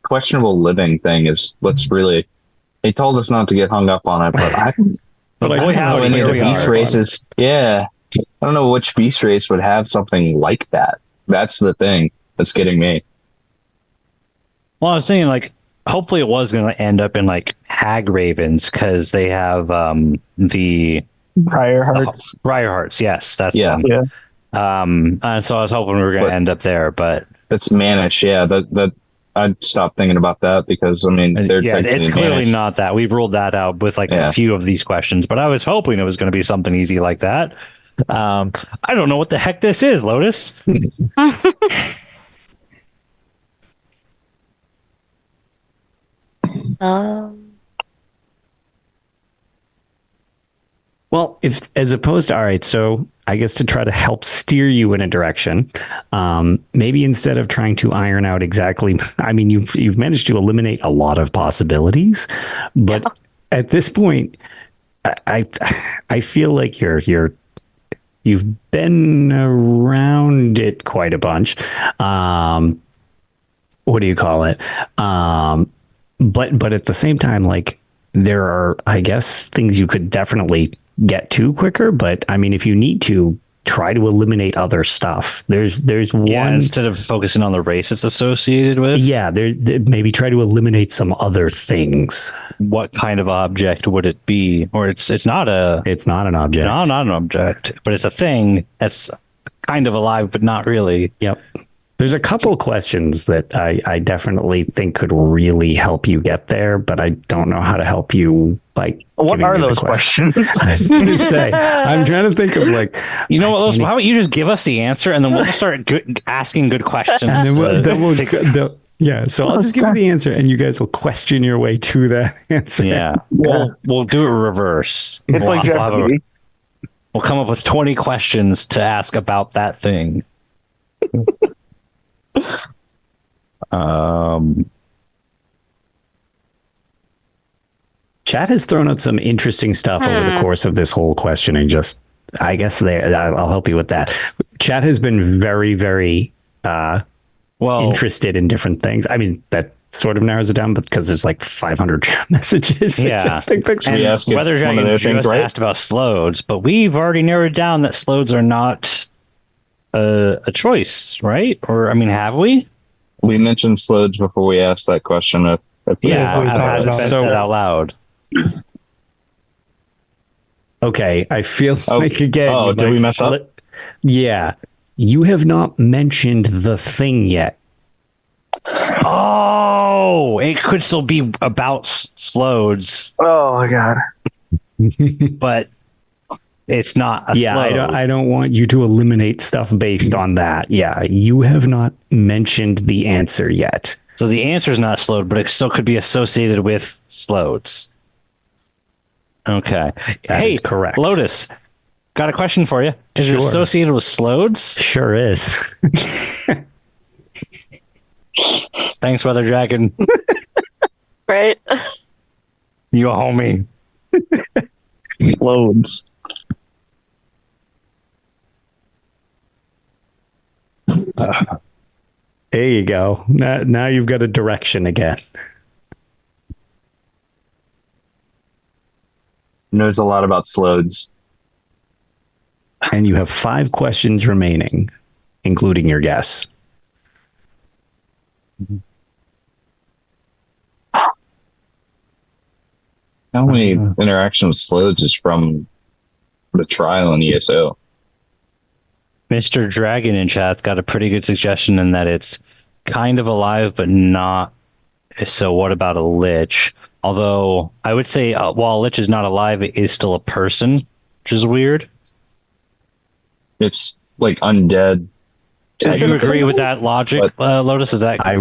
questionable living thing is what's really. They told us not to get hung up on it, but I don't But Boy, boy, howdy, howdy, know any here of we the beast are. races. Yeah, I don't know which beast race would have something like that. That's the thing that's getting me. Well, I was saying, like, hopefully it was going to end up in, like, hag ravens, because they have the Prior hearts. briar hearts. Yes, that's Yeah. one. Yeah. And so I was hoping we were going But- to end up there, but That's mannish. Yeah, that I'd stop thinking about that because I mean they're yeah, it's technically clearly mannish. not that. We've ruled that out with like Yeah. a few of these questions, but I was hoping it was going to be something easy like that. I don't know what the heck this is, Lotus. Well, if as opposed to all right, so I guess to try to help steer you in a direction, maybe instead of trying to iron out exactly, I mean, you've managed to eliminate a lot of possibilities, but at this point, I feel like you've been around it quite a bunch. What do you call it? But at the same time, like there are, I guess, things you could definitely get to quicker. But I mean, if you need to, try to eliminate other stuff. There's Yeah, one. instead of focusing on the race it's associated with. Yeah, maybe try to eliminate some other things. What kind of object would it be? Or it's not a. It's not an object. No, not an object, but it's a thing that's kind of alive, but not really. Yep. There's a couple questions that I definitely think could really help you get there, but I don't know how to help you by. What are those questions? I was gonna say, I'm trying to think of like. You know what? How about you just give us the answer, and then we'll start asking good questions. And yeah, so I'll just give you the answer, and you guys will question your way to that answer. Yeah, we'll do it reverse. It's like Jeopardy. We'll come up with 20 questions to ask about that thing. Chat has thrown out some interesting stuff over the course of this whole questioning. Just, I guess I'll help you with that. Chat has been very, very interested in different things. I mean, that sort of narrows it down, but because there's like 500 chat messages. Yeah. And Weather Dragon just asked about slodes, but we've already narrowed down that slodes are not a choice, right? Or, I mean, have we? We mentioned sludge before we asked that question. If I've said it out loud. Okay, I feel like again. Oh, did we mess up? Yeah, you have not mentioned the thing yet. Oh, it could still be about slodes, Oh my god. but it's not a slode. I don't want you to eliminate stuff based on that. Yeah, you have not mentioned the answer yet. So the answer is not slode, but it still could be associated with slodes. Okay. That is correct. Lotus, got a question for you. Is it Sure. associated with slodes? Sure is. Thanks, Weather Dragon. Right? You a homie. Loads. There you go. Now you've got a direction again. knows a lot about slodes. And you have 5 questions remaining, including your guess. How many interaction with slodes is from the trial in ESO? Mr. Dragon in chat got a pretty good suggestion in that it's kind of alive, but not. So what about a lich? Although I would say while a lich is not alive, it is still a person, which is weird. It's like undead. Do you agree with that logic, Lotus? Is that I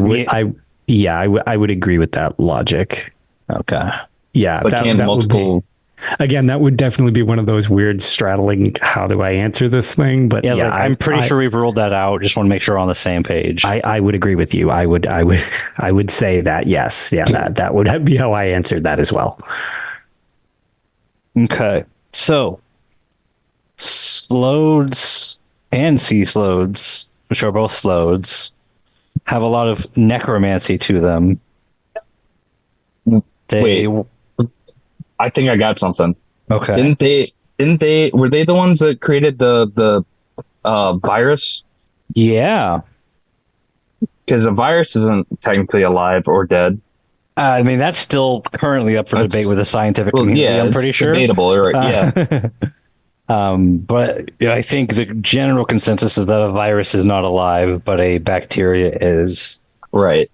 would agree with that logic. Okay. Yeah, But can multiple? would be, again, that would definitely be one of those weird straddling. How do I answer this thing? But Yeah, yeah, I'm pretty sure we've ruled that out. Just want to make sure we're on the same page. I would agree with you. I would say that yes, yeah, that would be how I answered that as well. Okay, so slodes and sea slodes, which are both slodes, have a lot of necromancy to them. Wait. I think I got something. Okay. Didn't they were they the ones that created the virus? Yeah. Because the virus isn't technically alive or dead. I mean, that's still currently up for debate with the scientific community, Yeah, I'm pretty it's sure. debatable, right? Yeah. But I think the general consensus is that a virus is not alive, but a bacteria is. Right.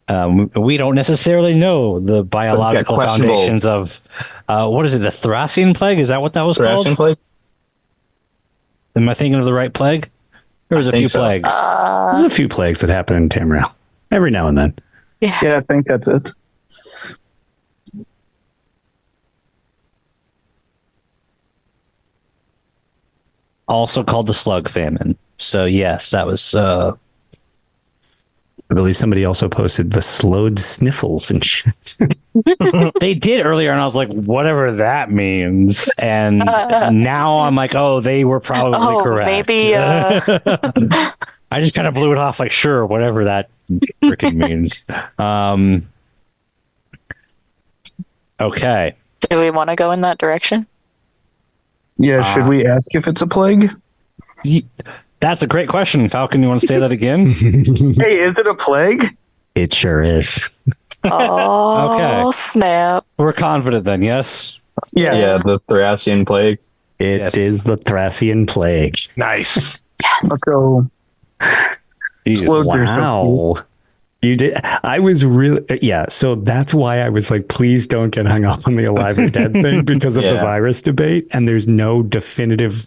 We don't necessarily know the biological foundations of what is it, the Thracian plague? Is that what that was Thracian called? plague? Am I thinking of the right plague? There was a few plagues. There's a few plagues that happen in Tamriel every now and then. Yeah, I think that's it. Also called the slug famine. So yes, that was. I believe somebody also posted the slowed sniffles and shit. They did earlier, and I was like, whatever that means. And now I'm like, oh, they were probably correct. Maybe. I just kind of blew it off, like, sure, whatever that freaking means. Okay. Do we want to go in that direction? Yeah, should we ask if it's a plague? That's a great question, Falcon. You want to say that again? Hey, is it a plague? It sure is. Oh, Okay. snap. We're confident then, yes? Yes. Yeah, the Thracian plague. It is Yes. the Thracian plague. Nice. Let's go. Jeez. Slow- Wow. You did. I was really, yeah. So that's why I was like, please don't get hung up on the alive or dead thing because of the Yeah. virus debate. And there's no definitive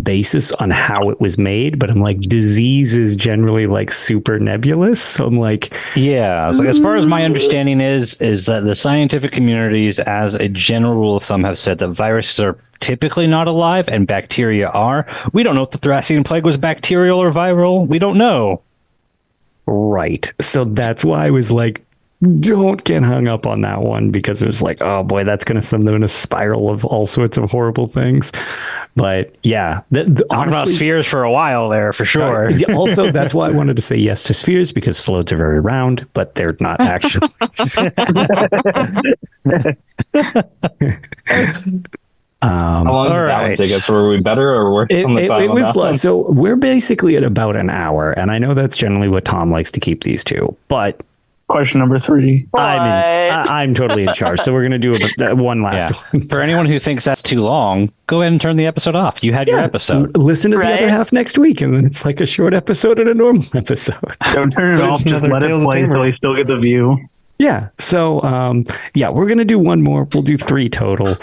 basis on how it was made. But I'm like, disease is generally like super nebulous. So I'm like, Yeah, it's like, as far as my understanding is that the scientific communities, as a general rule of thumb, have said that viruses are typically not alive and bacteria are. We don't know if the Thracian plague was bacterial or viral. We don't know. right. So that's why I was like, don't get hung up on that one because it was like, oh boy, that's going to send them in a spiral of all sorts of horrible things. But yeah, Talking about honestly, spheres for a while there, for sure. also, that's why I wanted to say yes to spheres because slodes are very round, but they're not actually. How long did that one right. take us? Were we better or worse on the time? It on was that one? so we're basically at about an hour, and I know that's generally what Tom likes to keep these to, but Question number 3. I'm totally in charge. So we're gonna do one last Yeah. one. For anyone who thinks that's too long, go ahead and turn the episode off. You had your episode. Listen to the other Right. half next week, and then it's like a short episode and a normal episode. Don't turn it off. Just Another let it Tales of play Gamer. until you still get the view. Yeah. So, yeah, we're going to do one more. We'll do 3 total.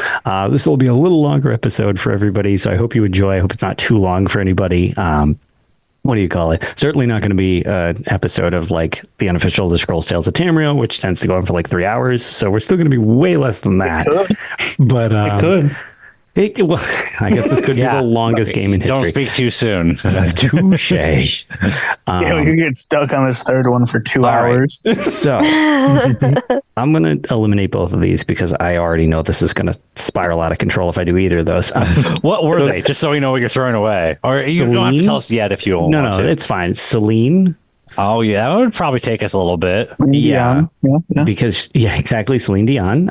This will be a little longer episode for everybody. So I hope you enjoy. I hope it's not too long for anybody. What do you call it? Certainly not going to be an episode of like the unofficial The Scrolls Tales of Tamriel, which tends to go on for like 3 hours. So we're still going to be way less than that. But Could. well, I guess this could be the longest game in history. Don't speak too soon. Touche. Yeah, we could get stuck on this third one for 2 all right. hours. So I'm going to eliminate both of these because I already know this is going to spiral out of control if I do either of those. What were they? Just so we know what you're throwing away. Or you don't have to Celine? tell us yet if you don't No, want to. it's fine. Celine. Oh, yeah. That would probably take us a little bit. Yeah. Yeah. Because, yeah, exactly. Celine Dion.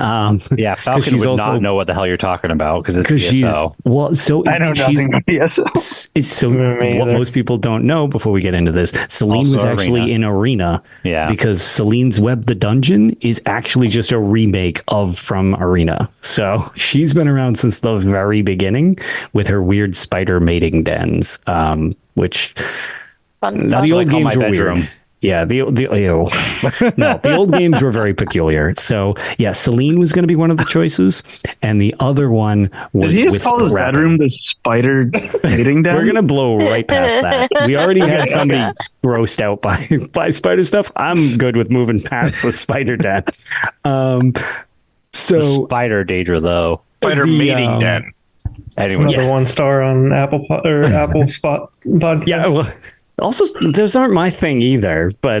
Yeah, Falcon she's would also- not know what the hell you're talking about because it's Because ESO. well, so I know she's, nothing. Yes. it's so Me what either. most people don't know before we get into this. Celine Also was actually Arena. in Arena. Yeah. Because Celine's Web the Dungeon is actually just a remake of from Arena. So she's been around since the very beginning with her weird spider mating dens, which Fun, the fun. what I old call games my were bedroom. weird. Yeah, the ew. No, the old games were very peculiar. So yeah, Celine was going to be one of the choices, and the other one Did was he just call his Whisper Rapper. bedroom the spider mating den? We're gonna blow right past that. We already had somebody grossed out by spider stuff. I'm good with moving past the spider den. So Spider Daedra, though. Spider The, mating den. Anyway, Another Yes. 1 star on Apple Spot podcast. yeah, well, also those aren't my thing either. But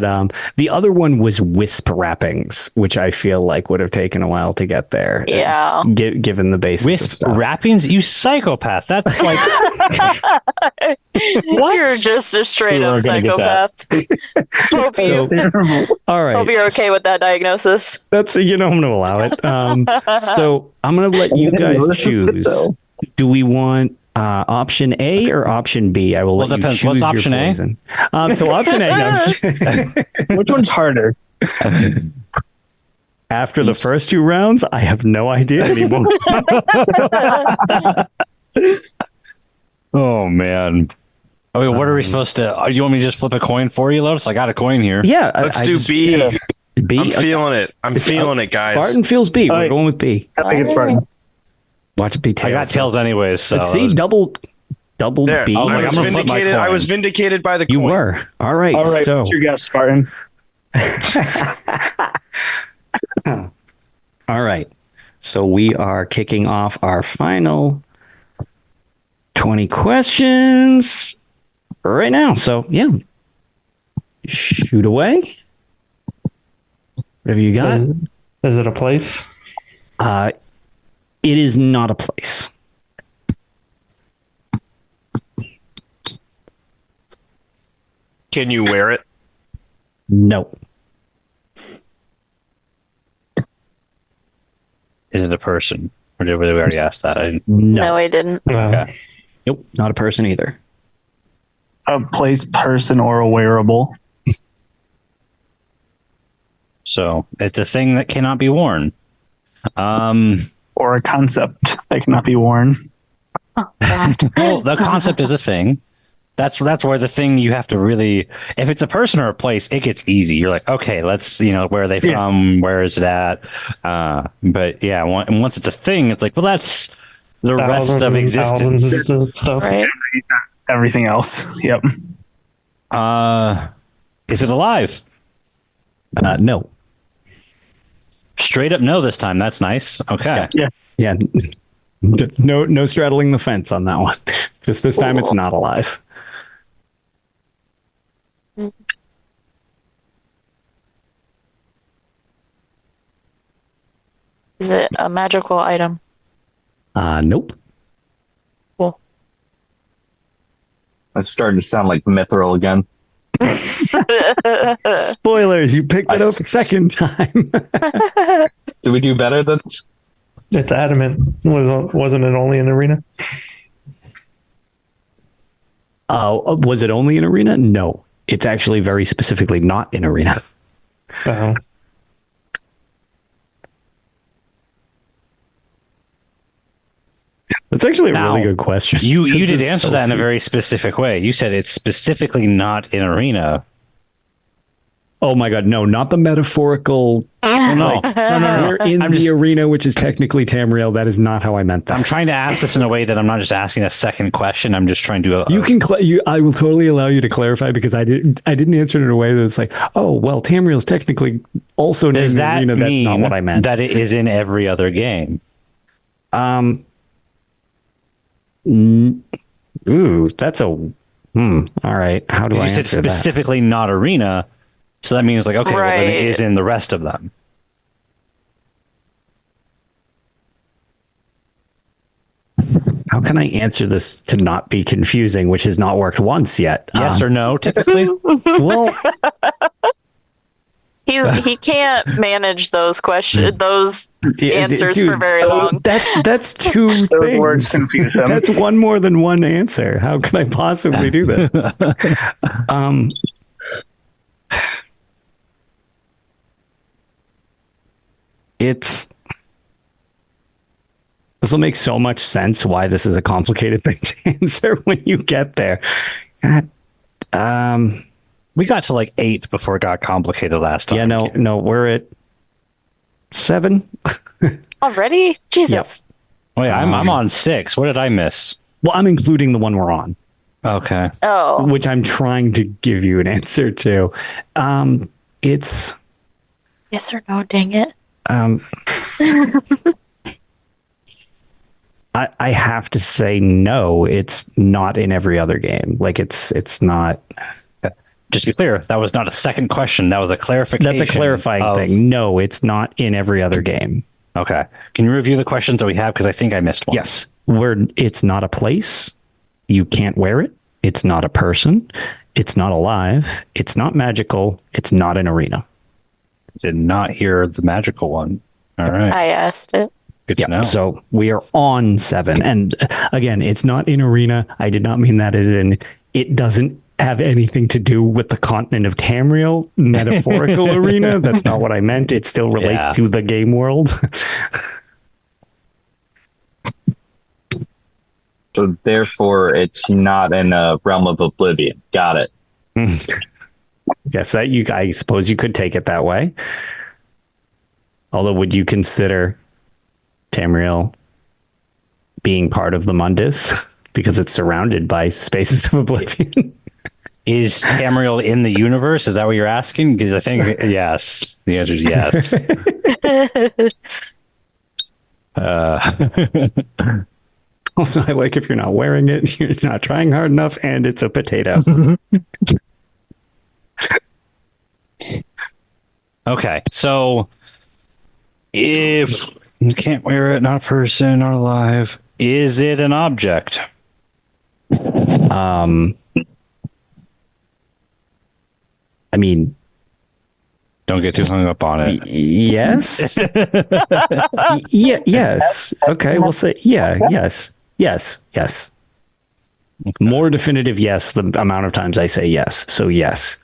the other one was wisp wrappings, which I feel like would have taken a while to get there. Yeah. Given the basis of Wisp stuff. wrappings? You psychopath. That's like, You're just a straight We up weren't gonna get that. psychopath. All right. Hope you're okay with that diagnosis. That's I'm going to allow it. So I'm going to let you guys This is good, choose. though. Do we want option A or option B? I will Well, let you depends. choose What's option your A? poison. So option A. No, Which one's harder? after the first 2 rounds, I have no idea anymore. oh, man. I mean, what are we supposed to? You want me to just flip a coin for you, Lotus? I got a coin here. Yeah, Let's do B. B. I'm feeling it. I'm feeling it, guys. Spartan feels B. We're Alright. going with B. I think it's Spartan. Watch it be I tails. got tails anyways. So Let's that see, was- double There. B. I was like, I was I'm gonna flip my vindicated. I coin. was vindicated by the You coin. were. All right. All right, So what's your guess, Spartan? all right. So we are kicking off our final 20 questions right now. So yeah. Shoot away. Whatever you got. Is it a place? It is not a place. Can you wear it? No. Is it a person? Or did we already ask that? No, I didn't. No. Okay. Nope, not a person either. A place, person, or a wearable. So it's a thing that cannot be worn. Or a concept that cannot be worn. Well, the concept is a thing. That's where the thing you have to really, if it's a person or a place, it gets easy. You're like, okay, let's, where are they from? Where is it at? But yeah, once it's a thing, it's like, well, that's the rest of existence. Thousands of stuff. Right. Everything else. Yep. Is it alive? No. Straight up no this time. That's nice. Okay. Yeah. No straddling the fence on that one. Just this time it's not alive. Is it a magical item? Nope. Cool. That's starting to sound like mithril again. Spoilers, you picked it up a second time. Do we do better than? It's adamant. Wasn't it only an arena? Was it only an arena? No. It's actually very specifically not an arena. Oh. That's actually a Now, really good question. You This did is answer so that in a few. very specific way. You said it's specifically not an arena. Oh my god, no, not the metaphorical. No. We're in I'm the just- arena, which is technically Tamriel. That is not how I meant that. I'm trying to ask this in a way that I'm not just asking a second question. I'm just trying to. You can. I will totally allow you to clarify because I didn't answer it in a way that's like, oh well, Tamriel is technically also Does named the that arena. That's mean not what I meant. that it is in every other game? Ooh, that's a. All right. How do You I said answer that? specifically not arena, so that means like okay, well, then it Right. is in the rest of them. How can I answer this to not be confusing, which has not worked once yet? Yes or no? Typically, Well, He can't manage those questions, those answers for dude, very long. That's two Those things. words confuse them. That's one more than one answer. How can I possibly do this? It's this will make so much sense why this is a complicated thing to answer when you get there. God, we got to like 8 before it got complicated last time. yeah, no, we're at 7. Already? Jesus. Wait, I'm on 6. What did I miss? Well, I'm including the one we're on, Okay. Oh. which I'm trying to give you an answer to. It's Yes or no, dang it. I have to say no. It's not in every other game. Like it's not. Just to be clear, that was not a second question. That was a clarification. That's a clarifying of- thing. No, it's not in every other game. Okay. Can you review the questions that we have? Because I think I missed one. Yes, it's not a place. You can't wear it. It's not a person. It's not alive. It's not magical. It's not an arena. Did not hear the magical one. All right. I asked it. Good to know. So we are on 7. And again, it's not in arena. I did not mean that as in it doesn't have anything to do with the continent of Tamriel metaphorical arena. That's not what I meant. It still relates Yeah. to the game world. So therefore, it's not in a realm of oblivion. Got it. Yes, I suppose you could take it that way. Although, would you consider Tamriel being part of the Mundus because it's surrounded by spaces of oblivion? Is Tamriel in the universe? Is that what you're asking? Because I think yes. The answer is yes. Also, I like if you're not wearing it, you're not trying hard enough, and it's a potato. Okay, so if you can't wear it, not a person, not alive, is it an object? I mean, Don't get too hung up on it. Yes. Yeah. Yes. Okay. We'll say yes. Yes. More definitive yes. The amount of times I say yes. So yes.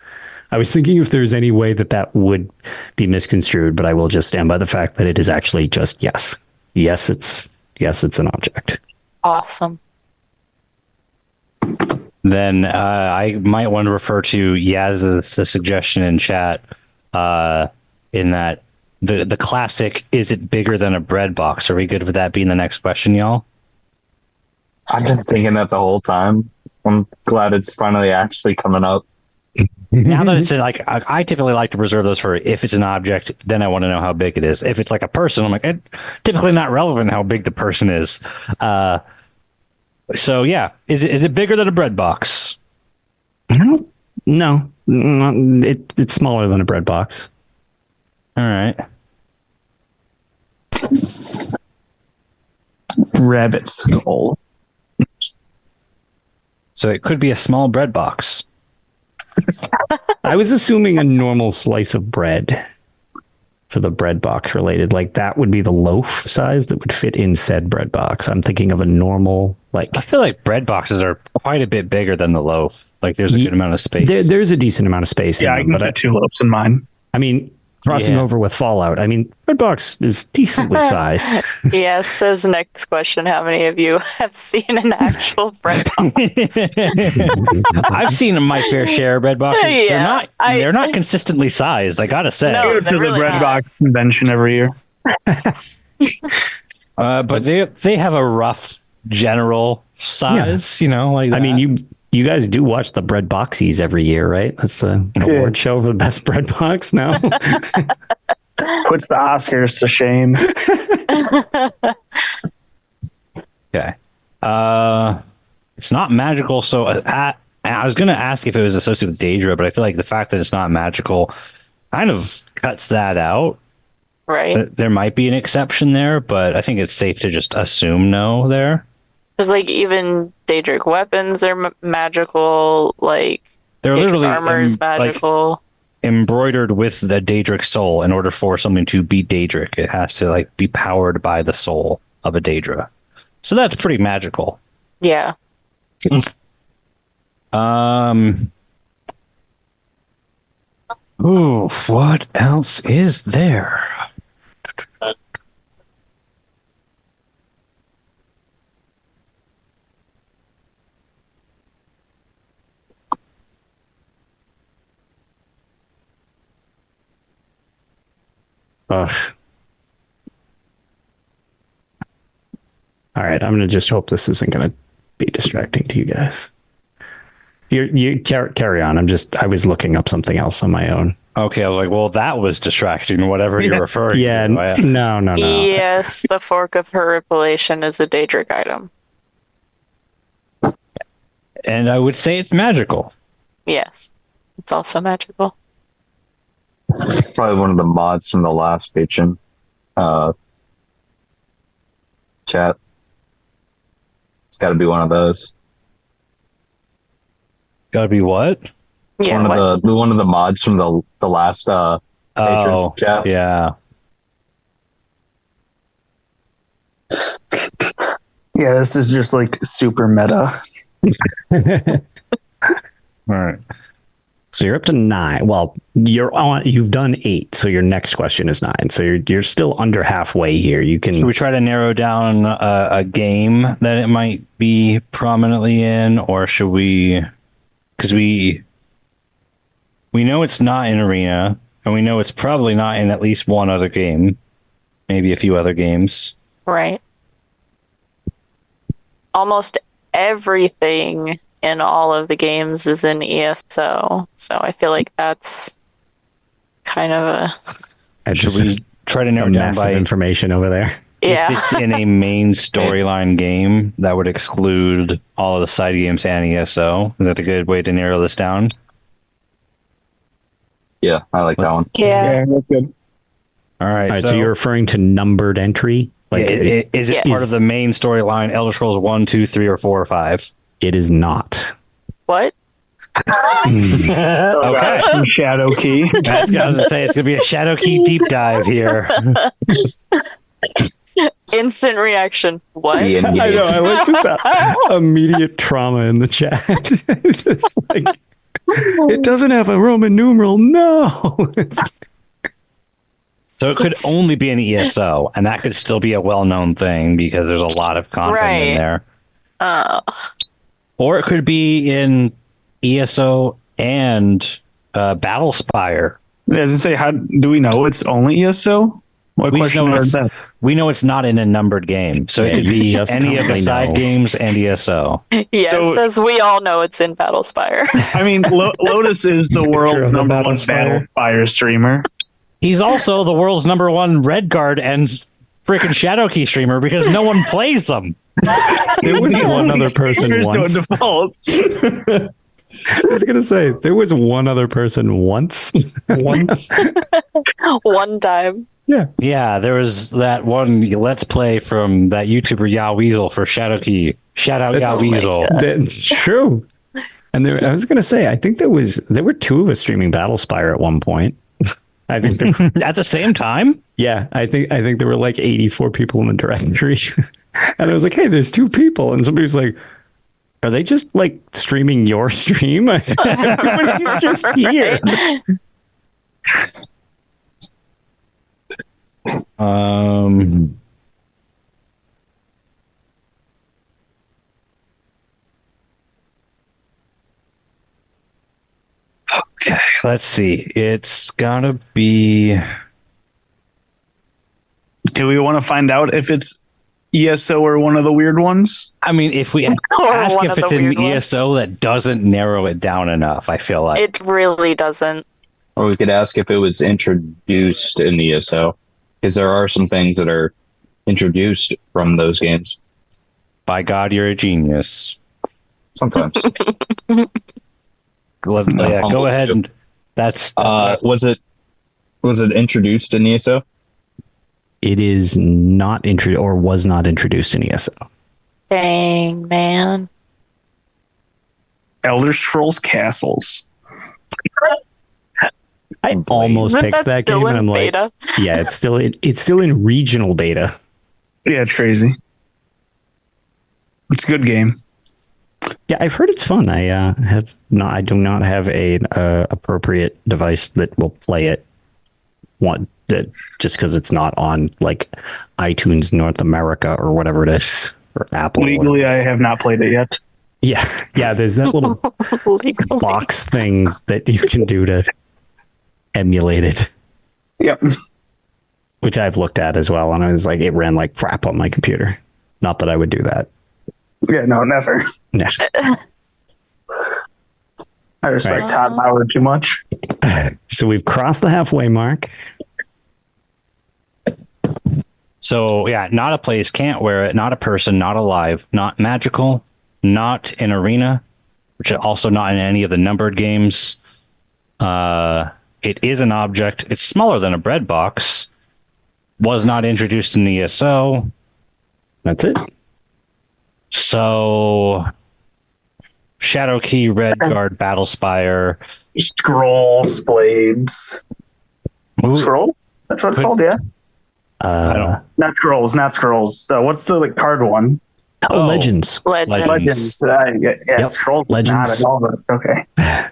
I was thinking if there's any way that would be misconstrued, but I will just stand by the fact that it is actually just yes. Yes, it's an object. Awesome. Then I might want to refer to Yaz's the suggestion in chat in that the classic, is it bigger than a bread box? Are we good with that being the next question, y'all? I've been thinking that the whole time. I'm glad it's finally actually coming up. Now that it's like, I typically like to preserve those for if it's an object, then I want to know how big it is. If it's like a person, I'm like, typically not relevant how big the person is. So yeah, is it bigger than a bread box? No, it's smaller than a bread box. All right. Rabbit skull. So it could be a small bread box. I was assuming a normal slice of bread for the bread box related. Like that would be the loaf size that would fit in said bread box. I'm thinking of a normal, like. I feel like bread boxes are quite a bit bigger than the loaf. Like there's a good amount of space. There's a decent amount of space. Yeah, in them, I can put 2 loaves in mine. I mean, crossing over with Fallout. I mean, bread box is decently sized. Yes, says next question. How many of you have seen an actual bread box? I've seen my fair share of bread boxes. Yeah, they're not consistently sized, I gotta say. No, I go to the really bread not. box convention every year. But they have a rough general size, you know, like that. I mean, you guys do watch the bread boxies every year, right? That's the award show for the best bread box now. Puts the Oscars to shame. Okay. It's not magical, so I was going to ask if it was associated with Daedra, but I feel like the fact that it's not magical kind of cuts that out. Right. There might be an exception there, but I think it's safe to just assume no there. Because like even Daedric weapons are magical. Like They're Daedric literally armor is magical. Embroidered with the Daedric soul. In order for something to be Daedric, it has to like be powered by the soul of a Daedra. So that's pretty magical. Yeah. Ooh, what else is there? Ugh. All right, I'm gonna just hope this isn't gonna be distracting to you guys. You carry on. I was looking up something else on my own. Okay, I was like, well, that was distracting, whatever you're referring Yeah, to. no. Yes, the Fork of Horripilation is a Daedric item. And I would say it's magical. Yes, it's also magical. Probably one of the mods from the last patron chat. It's got to be one of those. Gotta be what? Yeah. One of the mods from the last patron chat. Yeah. Yeah, this is just like super meta. All right. So you're up to 9. Well, you've done 8, so your next question is 9. So you're still under halfway here. You can. Should we try to narrow down a game that it might be prominently in, or should we? Because we know it's not in Arena, and we know it's probably not in at least one other game, maybe a few other games. Right. Almost everything in all of the games is in ESO, so I feel like that's kind of a. Should we try to narrow down massive by information over there? Yeah. If it's in a main storyline game, that would exclude all of the side games and ESO. Is that a good way to narrow this down? Yeah, I like that one. Yeah. that's good. All right. All right, so you're referring to numbered entry? Like, is it part of the main storyline, Elder Scrolls 1, 2, 3, or 4 or 5? It is not. What? Okay. Some Shadow Key. I was going to say it's going to be a Shadow Key deep dive here. Instant reaction. What? The end I game. know. I like just that immediate trauma in the chat. Just like, it doesn't have a Roman numeral. No. So it could only be an ESO, and that could still be a well-known thing because there's a lot of content in Right. there. Or it could be in ESO and Battlespire. As I say, how do we know it's only ESO? What We question know is it's- that? We know it's not in a numbered game, so it Yeah, could you be just any of the currently side know. games and ESO. Yes, So- as we all know, it's in Battlespire. I mean, Lotus is the Picture world's of the number one Battlespire. Battlespire streamer. He's also the world's number one Red Guard and freaking Shadow Key streamer because no one plays them. There was one other person Streamers to a once. default. I was going to say, there was one other person once. Once. One time. Yeah. Yeah, there was that one Let's Play from that YouTuber Ya Weasel for Shadow Key. Shout out Ya That's- Weasel. That's true. And I was going to say, I think there were two of us streaming Battlespire at one point. I think there, At the same time? yeah, I think there were like 84 people in the directory. And I was like, hey, there's two people. And somebody was like, are they just like streaming your stream? Everybody's just here. Okay, let's see. It's gotta be. Do we want to find out if it's ESO or one of the weird ones? I mean, if we Or ask one if of it's the an weird ones. ESO, that doesn't narrow it down enough. I feel like It really doesn't. Or we could ask if it was introduced in the ESO, because there are some things that are introduced from those games. by God, you're a genius. Sometimes. Go ahead and that's Was it introduced in ESO? It is not introduced or was not introduced in ESO. Dang, man. Elder Scrolls Castles. I almost Isn't picked that that still game, and in I'm like, beta? yeah, it's still in regional beta. Yeah, it's crazy. It's a good game. Yeah, I've heard it's fun. I do not have a appropriate device that will play it. Just because it's not on like iTunes North America or whatever it is, or Apple. Legally, I have not played it yet. Yeah. There's that little Legally. box thing that you can do to emulate it, Yep. which I've looked at as well, and I was like, it ran like crap on my computer. Not that I would do that. Yeah, no, never. Nah. I respect Right. Todd Bauer too much. So we've crossed the halfway mark. so yeah, not a place, can't wear it, not a person, not alive, not magical, not an arena, which is also not in any of the numbered games. It is an object. It's smaller than a bread box. Was not introduced in the ESO. That's it. So Shadow Key, Red Guard, Battlespire. Scrolls, Blades. Ooh, Scroll? That's what it's called, yeah. I don't. Not Scrolls. So what's the card one? Legends. Legend. Legends. Yeah, Yep. Scrolls. Legends. Not at all, but okay.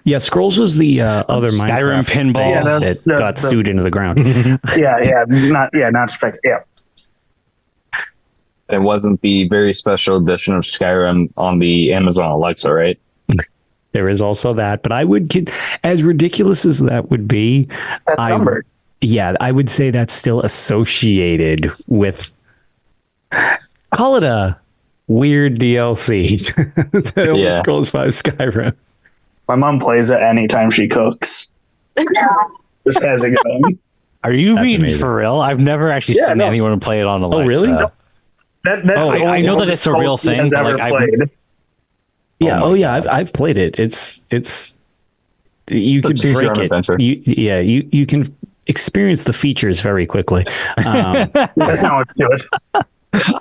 Yeah, Scrolls was the other Skyrim Minecraft pinball. Yeah, that the- got the- sued into the ground. Not spec. Yeah. It wasn't the very special edition of Skyrim on the Amazon Alexa, right? There is also that, but I would, as ridiculous as that would be, That's numbered. yeah, I would say that's still associated with, call it a weird DLC. The Elder Yeah. Scrolls 5 Skyrim. My mom plays it anytime she cooks. Just as it goes. Are you That's being amazing. for real? I've never actually Yeah, seen no. anyone play it on Alexa. really? That's Oh, the I only know one that it's a real she thing, has but, ever like, played. Yeah. my Oh, yeah. I've played it. It's you It's a could choose your break own it. adventure. You can experience the features very quickly. That's not what to do it.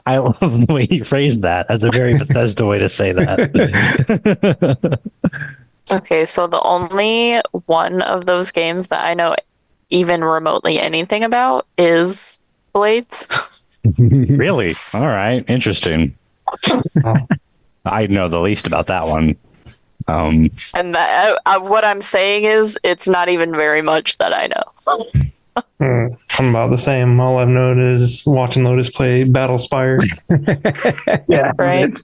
I love the way you phrased that. That's a very Bethesda way to say that. Okay, so the only one of those games that I know even remotely anything about is Blades. Really? All right. Interesting. I know the least about that one. And that, what I'm saying is, it's not even very much that I know. I'm about the same. All I've known is watching Lotus play Battlespire. Yeah, Right. it's-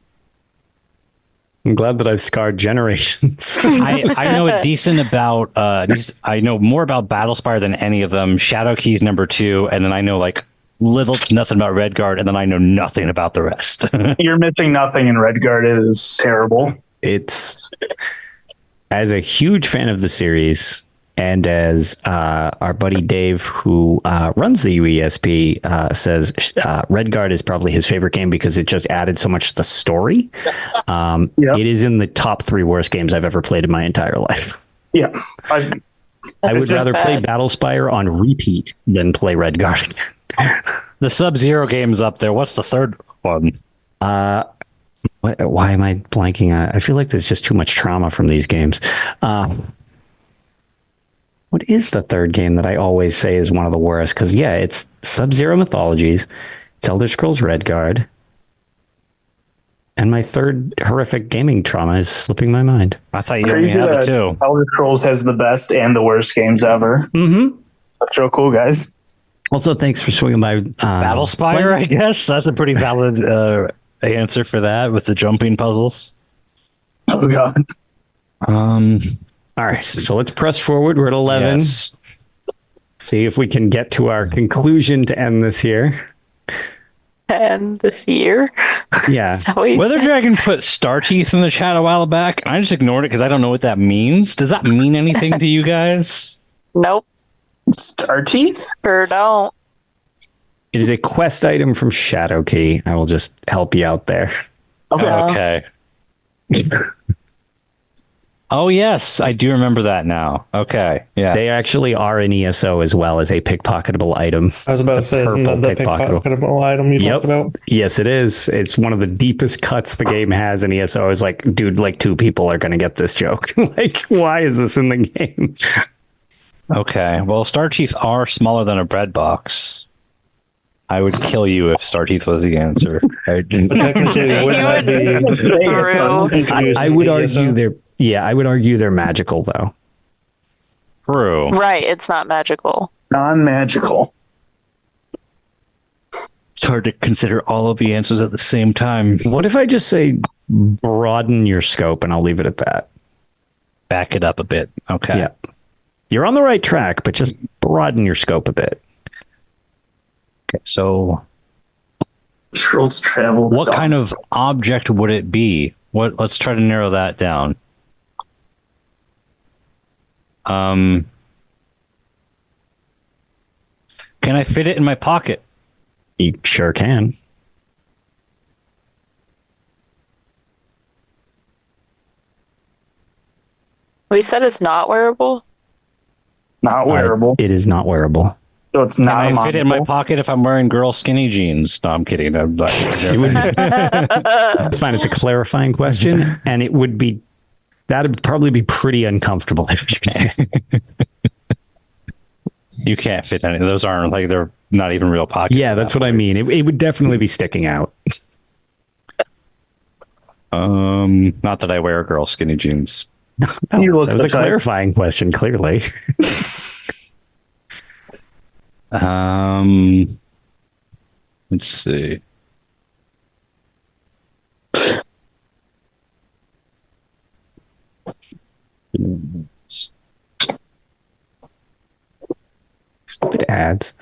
I'm glad that I've scarred generations. I know a decent about I know more about Battlespire than any of them. Shadowkey's number 2, and then I know like little to nothing about Redguard, and then I know nothing about the rest. You're missing nothing in Redguard. It is terrible. It's, as a huge fan of the series, and as our buddy Dave, who runs the UESP, says, Redguard is probably his favorite game because it just added so much to the story. Yep. It is in the top 3 worst games I've ever played in my entire life. Yeah. I would just rather play bad. Battlespire on repeat than play Redguard. The Sub-Zero game's up there. What's the third one? Why am I blanking? I feel like there's just too much trauma from these games. What is the third game that I always say is one of the worst? Because, yeah, it's Sub-Zero Mythologies, it's Elder Scrolls Redguard, and my third horrific gaming trauma is slipping my mind. I thought you only Crazy had the that 2. Elder Scrolls has the best and the worst games ever. Mm-hmm. That's real cool, guys. Also, thanks for swinging by. Battlespire, I guess. That's a pretty valid answer for that with the jumping puzzles. Oh, God. All right, so let's press forward. We're at 11. Yes. See if we can get to our conclusion to end this here. And this year. Yeah. So we Weather said- Dragon put Star Teeth in the chat a while back, and I just ignored it because I don't know what that means. Does that mean anything to you guys? Nope, Star Teeth? sure don't. It is a quest item from Shadowkey. I will just help you out there. Okay. Okay. Oh, yes. I do remember that now. Okay. Yeah. They actually are an ESO as well as a pickpocketable item. I was about to It's a say, isn't that the pickpocketable. pickpocketable item you Yep. talked about? Yes, it is. It's one of the deepest cuts the game has in ESO. I was like, dude, like 2 people are going to get this joke. Like, why is this in the game? Okay. Well, Star Teeth are smaller than a bread box. I would kill you if Star Teeth was the answer. But technically, You wouldn't that would- be True. introduced I in would the argue ESO? they're, yeah, I would argue they're magical though. True. Right, it's not magical. Non-magical. It's hard to consider all of the answers at the same time. What if I just say broaden your scope and I'll leave it at that? Back it up a bit. Okay. Yeah. You're on the right track, but just broaden your scope a bit. Okay. So Scrolls travel. what kind of object would it be? Let's try to narrow that down. Can I fit it in my pocket? You sure can. We said it's not wearable. Not wearable. It is not wearable. So it's Can not I fit it in my montable. pocket if I'm wearing girl skinny jeans? No, I'm kidding. It's fine. It's a clarifying question, and it would be that'd probably be pretty uncomfortable if you did. You can't fit any. Those aren't like they're not even real pockets. Yeah, that's what I mean. It would definitely be sticking out. Not that I wear girl skinny jeans. No, You look that was a the type. clarifying question. Clearly, Let's see. stupid ads.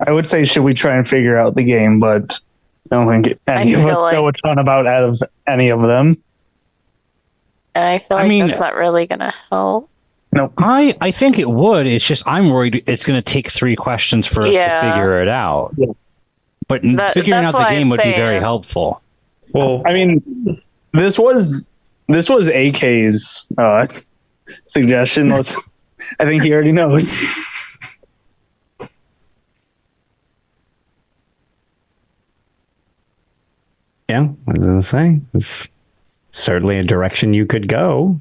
I would say, should we try and figure out the game? But I don't think any of us feel know a like- ton about out of any of them. And I feel I like mean- that's not really gonna help. Nope. I think it would. It's just I'm worried it's going to take 3 questions for us Yeah. to figure it out. Yeah. But figuring that's out the why game I'm would be very saying. helpful. Well, I mean, this was AK's suggestion. I think he already knows. Yeah, what was I going to say? It's certainly a direction you could go.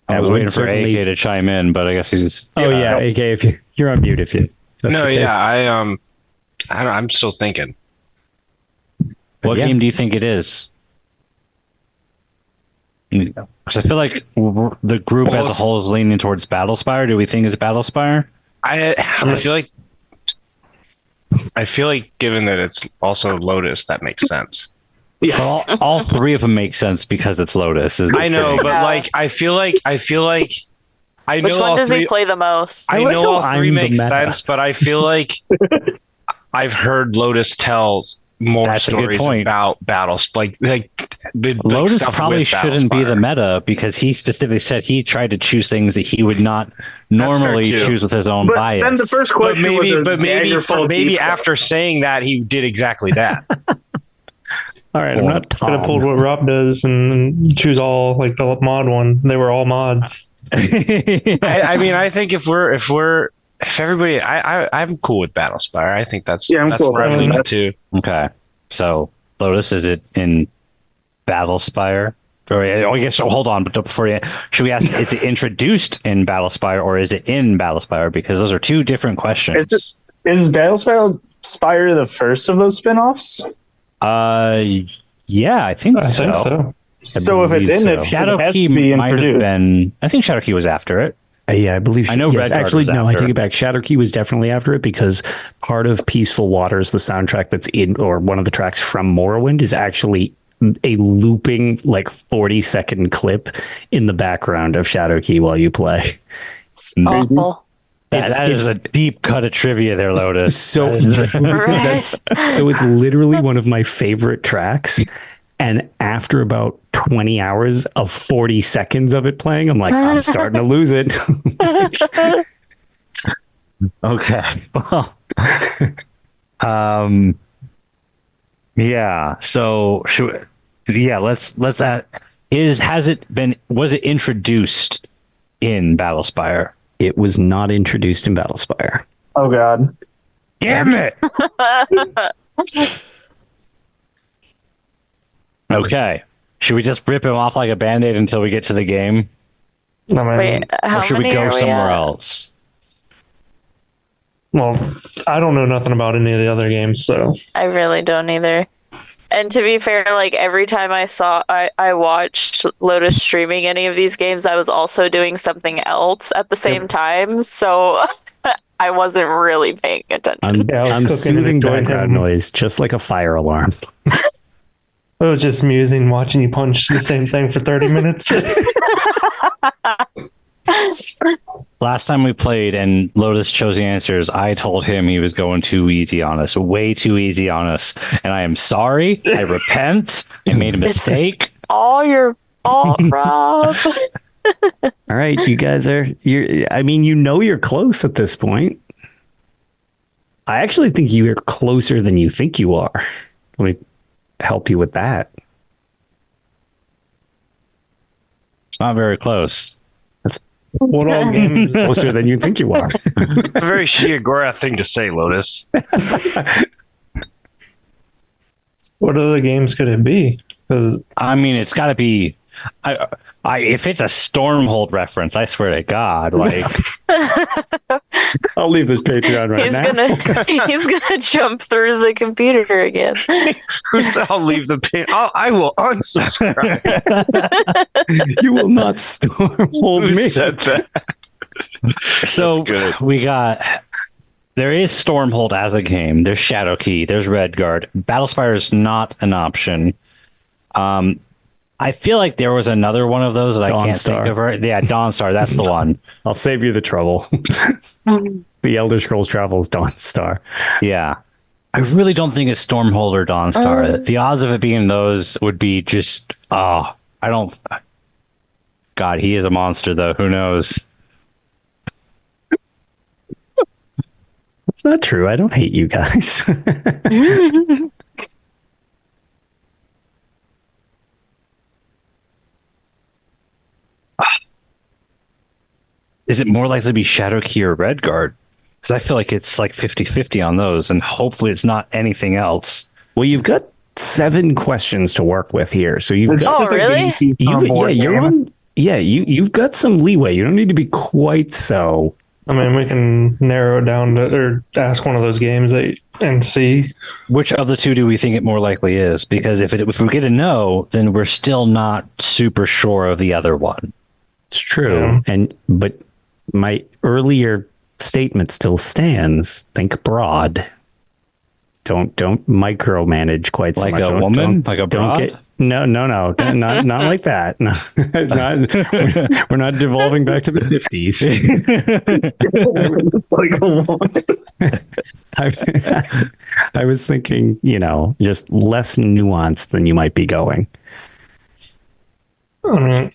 I That was would waiting for certainly- AK to chime in, but I guess he's. Oh yeah, AK, if you're on mute, if you. that's No, the case. yeah, I'm still thinking. What Yeah. game do you think it is? Because I feel like the group Well, as a it's- whole is leaning towards Battlespire. Do we think it's Battlespire? I feel like given that it's also Lotus, that makes sense. Well, all three of them make sense because it's Lotus. Is the I know, thing. but Yeah. like I feel like I Which know one all does three. he play the most? I I like know how all three I'm the make meta. sense, but I feel like I've heard Lotus tell more That's a good stories point. about battles, like the Lotus stuff probably with shouldn't be the Battlespire. meta because he specifically said he tried to choose things that he would not fair, normally too. choose with his own But bias. then the first But question maybe, was maybe after saying that, he did exactly that. All right, I'm not Could have pulled Tom. what Rob does and choose all like the mod one. They were all mods. I mean, I think if everybody, I'm cool with Battlespire. I think that's Yeah, I'm that's cool where with I'm leaning that. to. Okay, so Lotus, is it in Battlespire? Or I guess hold on, but before you, should we ask? Is it introduced in Battlespire or is it in Battlespire? Because those are two different questions. Is Battlespire the first of those spin-offs? Yeah, I think I think so. So if it's in it, Shadow it has Key to be might have introduced. been. I think Shadow Key was after it. Yeah, I believe. I know Yes, Redguard actually, was no, I after take it. it back. Shadow Key was definitely after it because part of Peaceful Waters, the soundtrack that's in, or one of the tracks from Morrowind, is actually a looping like 40-second clip in the background of Shadow Key while you play. It's awful. That is a deep cut of trivia there, Lotus. So, Right. so it's literally one of my favorite tracks. And after about 20 hours of 40 seconds of it playing, I'm like, I'm starting to lose it. Okay. Well, yeah. So let's was it introduced in Battlespire? It was not introduced in Battlespire. Oh God. Damn it. Okay. Should we just rip him off like a band-aid until we get to the game? I mean, Wait, how Or should we many go are somewhere at? else? well, I don't know nothing about any of the other games, so I really don't either. And to be fair, like every time I watched Lotus streaming any of these games, I was also doing something else at the same time. So I wasn't really paying attention. I'm, Yeah, I was I'm cooking and soothing enjoying background him. noise, just like a fire alarm. it was just amusing watching you punch the same thing for 30 minutes. Last time we played and Lotus chose the answers, I told him he was going too easy on us, way too easy on us. And I am sorry. I repent. I made a mistake. All your fault, Rob. All right, you guys I mean, you're close at this point. I actually think you're closer than you think you are. Let me help you with that. It's not very close. What all games? Closer than you think you are. A very Shiagora thing to say, Lotus. What other games could it be? Because I mean, it's got to be. If it's a Stormhold reference, I swear to God, like I'll leave this Patreon right He's gonna jump through the computer again. Who said I'll leave the pin? I will unsubscribe. You will not stormhold Who me. said that? so. good. We got. There is Stormhold as a game. There's Shadow Key. There's Redguard. Battlespire is not an option. I feel like there was another one of those that I can't Dawnstar. think of. Right? Yeah, Dawnstar. That's the one. I'll save you the trouble. The Elder Scrolls Travels Dawnstar. Yeah. I really don't think it's Stormhold or Dawnstar. The odds of it being those would be just, I don't. God, he is a monster, though. Who knows? That's not true. I don't hate you guys. Is it more likely to be Shadow Key or Redguard? Because I feel like it's like 50-50 on those, and hopefully it's not anything else. Well, you've got 7 questions to work with here. So you've Is got that just a really? game piece on a board you're game? on Yeah, you've got some leeway. You don't need to be quite so. I mean, we can narrow it down to, or ask one of those games and see. Which of the two do we think it more likely is? Because if we get a no, then we're still not super sure of the other one. It's true. Yeah. But my earlier statement still stands. Think broad. Don't micromanage quite so Like much. a woman? Like a broad? No, not like that. No, we're not devolving back to the 50s. I was thinking, just less nuanced than you might be going. I mean,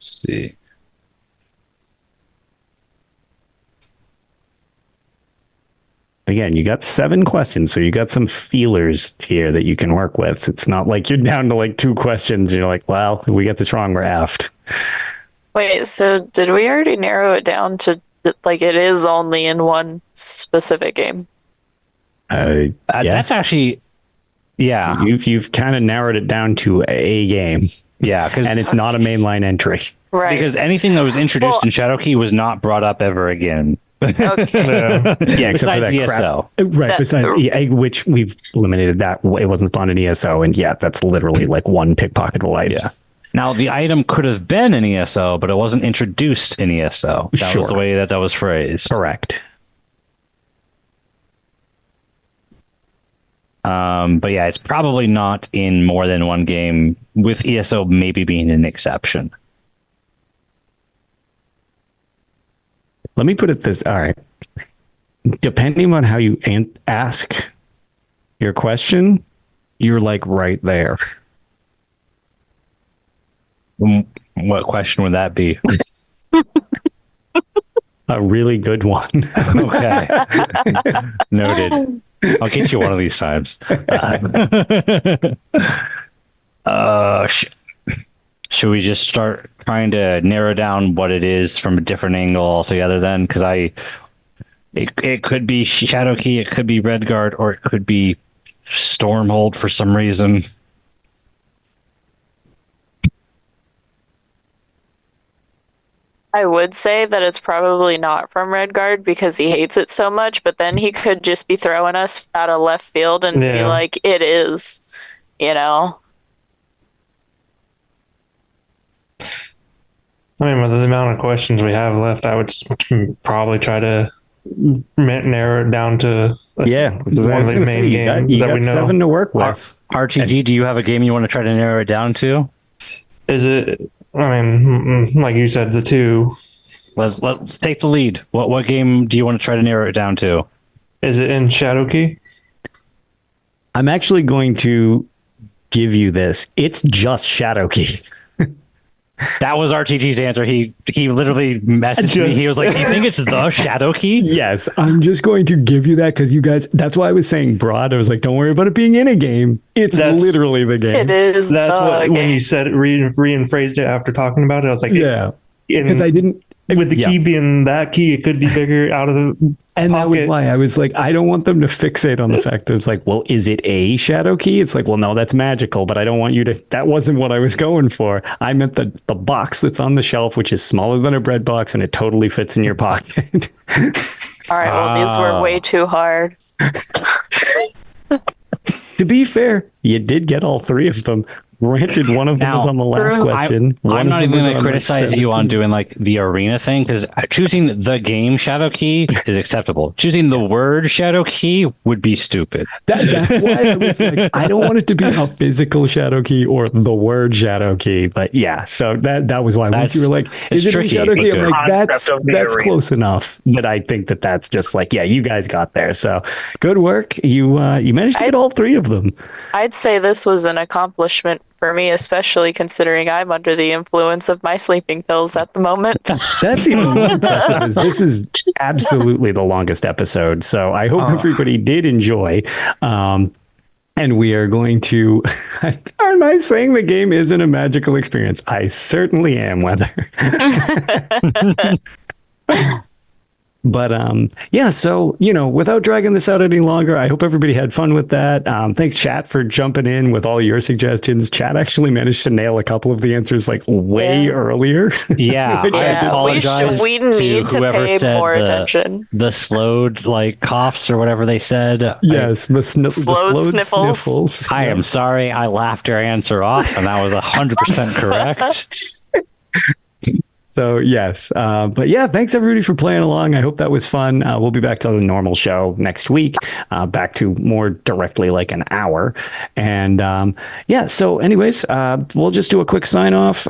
Let's see. Again, you got 7 questions, so you got some feelers here that you can work with. It's not like you're down to like 2 questions. You're like, well, we got this wrong. We're effed. Wait, so did we already narrow it down to like it is only in one specific game? Yes. That's actually, yeah. You've kind of narrowed it down to a game. Yeah, and it's not a mainline entry. Right. Because anything that was introduced in Shadowkey was not brought up ever again. Okay. Yeah, except for Besides that ESO. crap. Right, besides which we've eliminated that. It wasn't spawned in ESO, and yeah, that's literally like one pickpocketable item. Yeah. Now, the item could have been in ESO, but it wasn't introduced in ESO. That was the way that was phrased. Correct. But yeah, it's probably not in more than one game, with ESO maybe being an exception. Let me put it this. All right. Depending on how you ask your question, you're like right there. What question would that be? A really good one. Okay. Noted. I'll get you one of these times. Should we just start trying to narrow down what it is from a different angle altogether then? Because it could be Shadowkey, it could be Redguard, or it could be Stormhold for some reason. I would say that it's probably not from Redguard because he hates it so much, but then he could just be throwing us out of left field and be like, it is, I mean, with the amount of questions we have left, I would probably try to narrow it down to one of the main games that we know. 7 to work with. RTG, do you have a game you want to try to narrow it down to? Is it? I mean, like you said, the 2. Let's take the lead. What game do you want to try to narrow it down to? Is it in Shadowkey? I'm actually going to give you this. It's just Shadowkey. That was RTG's answer. He literally messaged me. He was like, "Do you think it's the Shadowkey?" Yes, I'm just going to give you that because you guys. That's why I was saying broad. I was like, "Don't worry about it being in a game. It's literally the game." It is. That's what game. when you said it, rephrased it after talking about it. I was like, yeah, because I didn't. With the key being that key, it could be bigger out of the. And pocket. that was why I was like, I don't want them to fixate on the fact that it's like, well, is it a shadow key? It's like, well, no, that's magical, but I don't want you to. That wasn't what I was going for. I meant the box that's on the shelf, which is smaller than a bread box, and it totally fits in your pocket. All right. Well, these were way too hard. To be fair, you did get all 3 of them. Granted, one of them was on the last question. I'm not even going to criticize you on doing like the arena thing because choosing the game Shadow Key is acceptable. Choosing the word Shadow Key would be stupid. That's why I was like, I don't want it to be a physical Shadow Key or the word Shadow Key. But yeah, so that was why once you were like, is it a Shadow Key? I'm like, that's close enough that I think that's just like, yeah, you guys got there. So good work. You managed to get all 3 of them. I'd say this was an accomplishment for me, especially considering I'm under the influence of my sleeping pills at the moment. That's even more impressive. This is absolutely the longest episode. So I hope everybody did enjoy. And we are going to... Am I saying the game isn't a magical experience? I certainly am, Weather. But yeah, so without dragging this out any longer, I hope everybody had fun with that. Thanks, chat, for jumping in with all your suggestions. Chat actually managed to nail a couple of the answers like way earlier. Yeah, I apologize we to need to whoever pay said more attention. the slowed like coughs or whatever they said. Yes, the slowed sniffles. I am sorry. I laughed your answer off, and that was 100% correct. So yes, but yeah, thanks everybody for playing along. I hope that was fun. We'll be back to the normal show next week, back to more directly like an hour. And yeah, so anyways, we'll just do a quick sign off.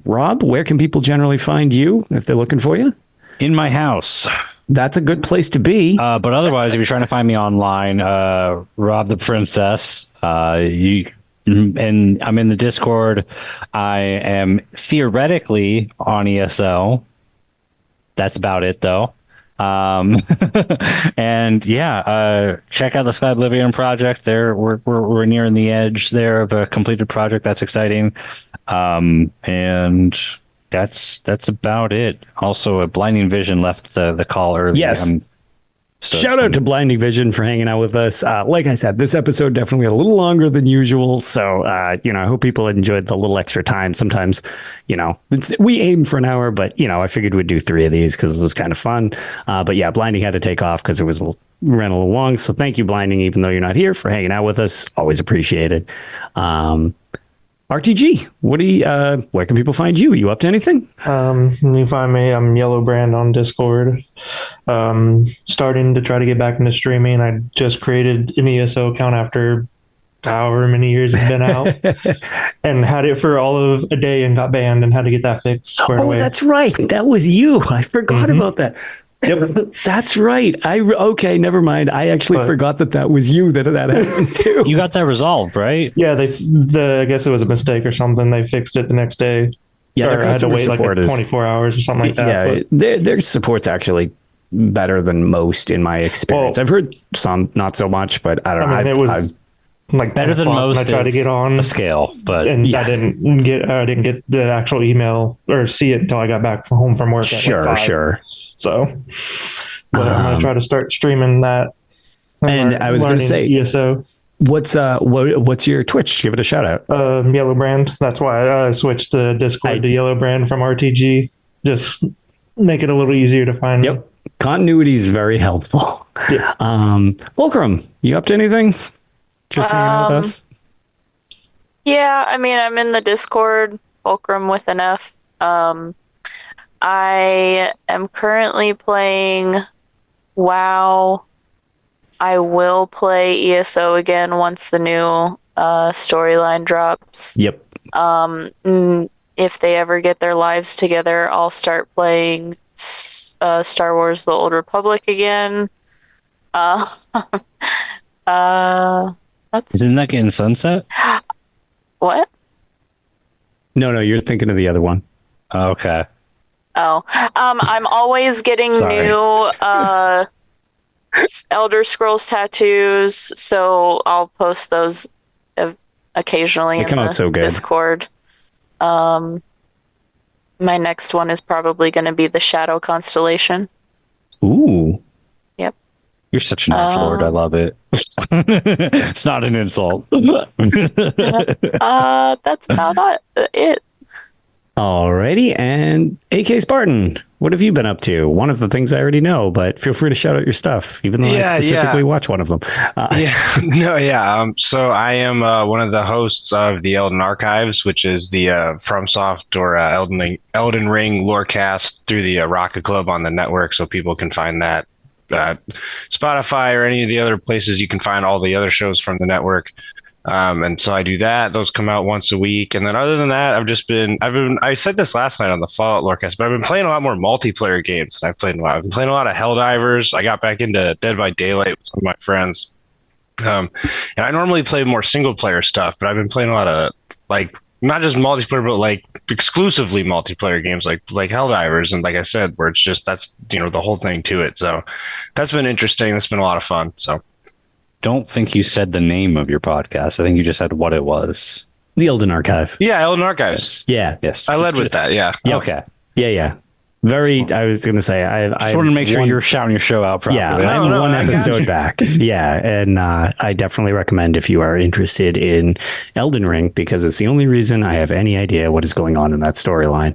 Rob, where can people generally find you if they're looking for you? In my house. That's a good place to be. But otherwise, if you're trying to find me online, Rob the Princess, and I'm in the Discord. I am theoretically on ESO. That's about it, though. And yeah, check out the Sky Oblivion project. There, we're nearing the edge there of a completed project. That's exciting. And that's about it. Also, a Blinding Vision left the call early. Yes. So shout out to Blinding Vision for hanging out with us. Like I said, this episode definitely a little longer than usual. So, I hope people enjoyed the little extra time. Sometimes, we aim for an hour, but, I figured we'd do 3 of these because this was kind of fun. But yeah, Blinding had to take off because it was ran a little long. So thank you, Blinding, even though you're not here, for hanging out with us. Always appreciated. RTG, where can people find you? You up to anything? You can find me. I'm Yellow Brand on Discord. Starting to try to get back into streaming. I just created an ESO account after however many years it's been out and had it for all of a day and got banned and had to get that fixed. Oh, that's right. That was you. I forgot about that. Yep. That's right. Okay, never mind. I actually forgot that was you that happened too. You got that resolved, right? Yeah, I guess it was a mistake or something. They fixed it the next day. Yeah, or I had to wait like 24 hours or something like that. Yeah, their support's actually better than most in my experience. I've heard some not so much, but I don't know. It was like better than most. I tried to get on the scale, but I didn't get the actual email or see it until I got back home from work. Sure. So, but I'm gonna try to start streaming that. And I was going to say, ESO. What's your Twitch? Give it a shout out. Yellow Brand. That's why I switched the Discord to Yellow Brand from RTG. Just make it a little easier to find. Yep, continuity is very helpful. Yeah. Fulcrum, you up to anything? Just hanging out with us. Yeah, I mean, I'm in the Discord. Fulcrum with an F. I am currently playing WoW. I will play ESO again once the new storyline drops. Yep. If they ever get their lives together, I'll start playing Star Wars: The Old Republic again. Isn't that getting sunset? What? No, you're thinking of the other one. Okay. Oh, I'm always getting new Elder Scrolls tattoos, so I'll post those occasionally in the Discord. My next one is probably going to be the Shadow Constellation. Ooh. Yep. You're such an Arch Lord. I love it. It's not an insult. That's about it. Alrighty, and AK Spartan, what have you been up to? One of the things I already know, but feel free to shout out your stuff, even though I specifically watch one of them. So I am one of the hosts of the Elden Archives, which is the FromSoft or Elden Ring lorecast through the Rocket Club on the network, so people can find that. Spotify or any of the other places you can find all the other shows from the network. And so I do that. Those come out once a week. And then other than that, I said this last night on the Fallout Lorecast, but I've been playing a lot more multiplayer games than I've played in a while. I've been playing a lot of Helldivers. I got back into Dead by Daylight with some of my friends. And I normally play more single player stuff, but I've been playing a lot of not just multiplayer, but exclusively multiplayer games like Helldivers. And like I said, where it's just, that's, the whole thing to it. So that's been interesting. That's been a lot of fun. So. Don't think you said the name of your podcast. I think you just said what it was. The Elden Archive. Yeah, Elden Archives. Yeah. Yes. I led with that. Yeah. Yep. Okay. Yeah. I was going to say, I just wanted to make sure you're shouting your show out properly. Yeah, No, I'm no, one I got episode you. back. Yeah, and I definitely recommend if you are interested in Elden Ring, because it's the only reason I have any idea what is going on in that storyline.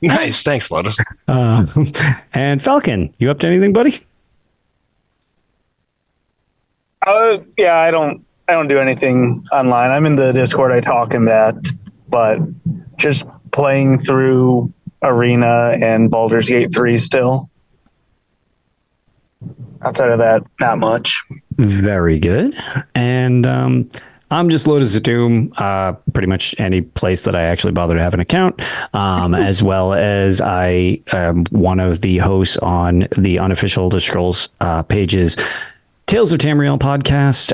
Nice, thanks, Lotus. And Falcon, you up to anything, buddy? Yeah, I don't do anything online. I'm in the Discord. I talk in that, but just playing through Arena and Baldur's Gate 3 still. Outside of that, not much. Very good. And I'm just Lotus of Doom, pretty much any place that I actually bother to have an account, as well as I am one of the hosts on the unofficial Elder Scrolls pages Tales of Tamriel podcast,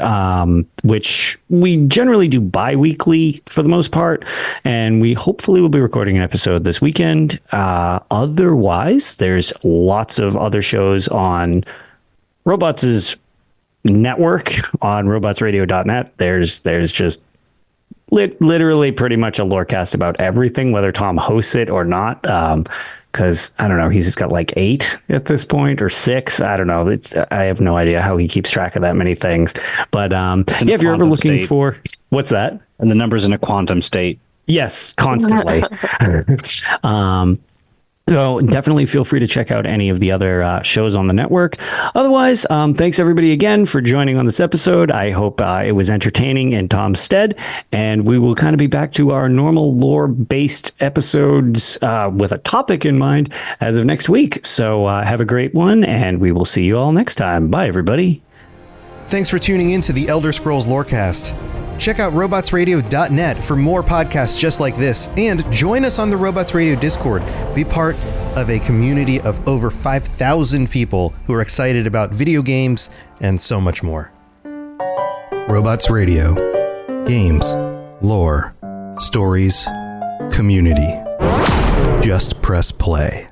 which we generally do bi-weekly for the most part, and we hopefully will be recording an episode this weekend. Otherwise, there's lots of other shows on Robots' network on robotsradio.net. There's just literally pretty much a lorecast about everything, whether Tom hosts it or not. Because I don't know, he's just got like 8 at this point or 6. I don't know. I have no idea how he keeps track of that many things. But yeah, if you're ever looking for what's that? And the numbers in a quantum state. Yes, constantly. So definitely feel free to check out any of the other shows on the network. Otherwise, thanks everybody again for joining on this episode. I hope it was entertaining in Tom's stead, and we will kind of be back to our normal lore-based episodes with a topic in mind as of next week. So have a great one, and we will see you all next time. Bye, everybody. Thanks for tuning in to the Elder Scrolls Lorecast. Check out robotsradio.net for more podcasts just like this, and join us on the Robots Radio Discord. Be part of a community of over 5,000 people who are excited about video games and so much more. Robots Radio. Games, lore, stories, community. Just press play.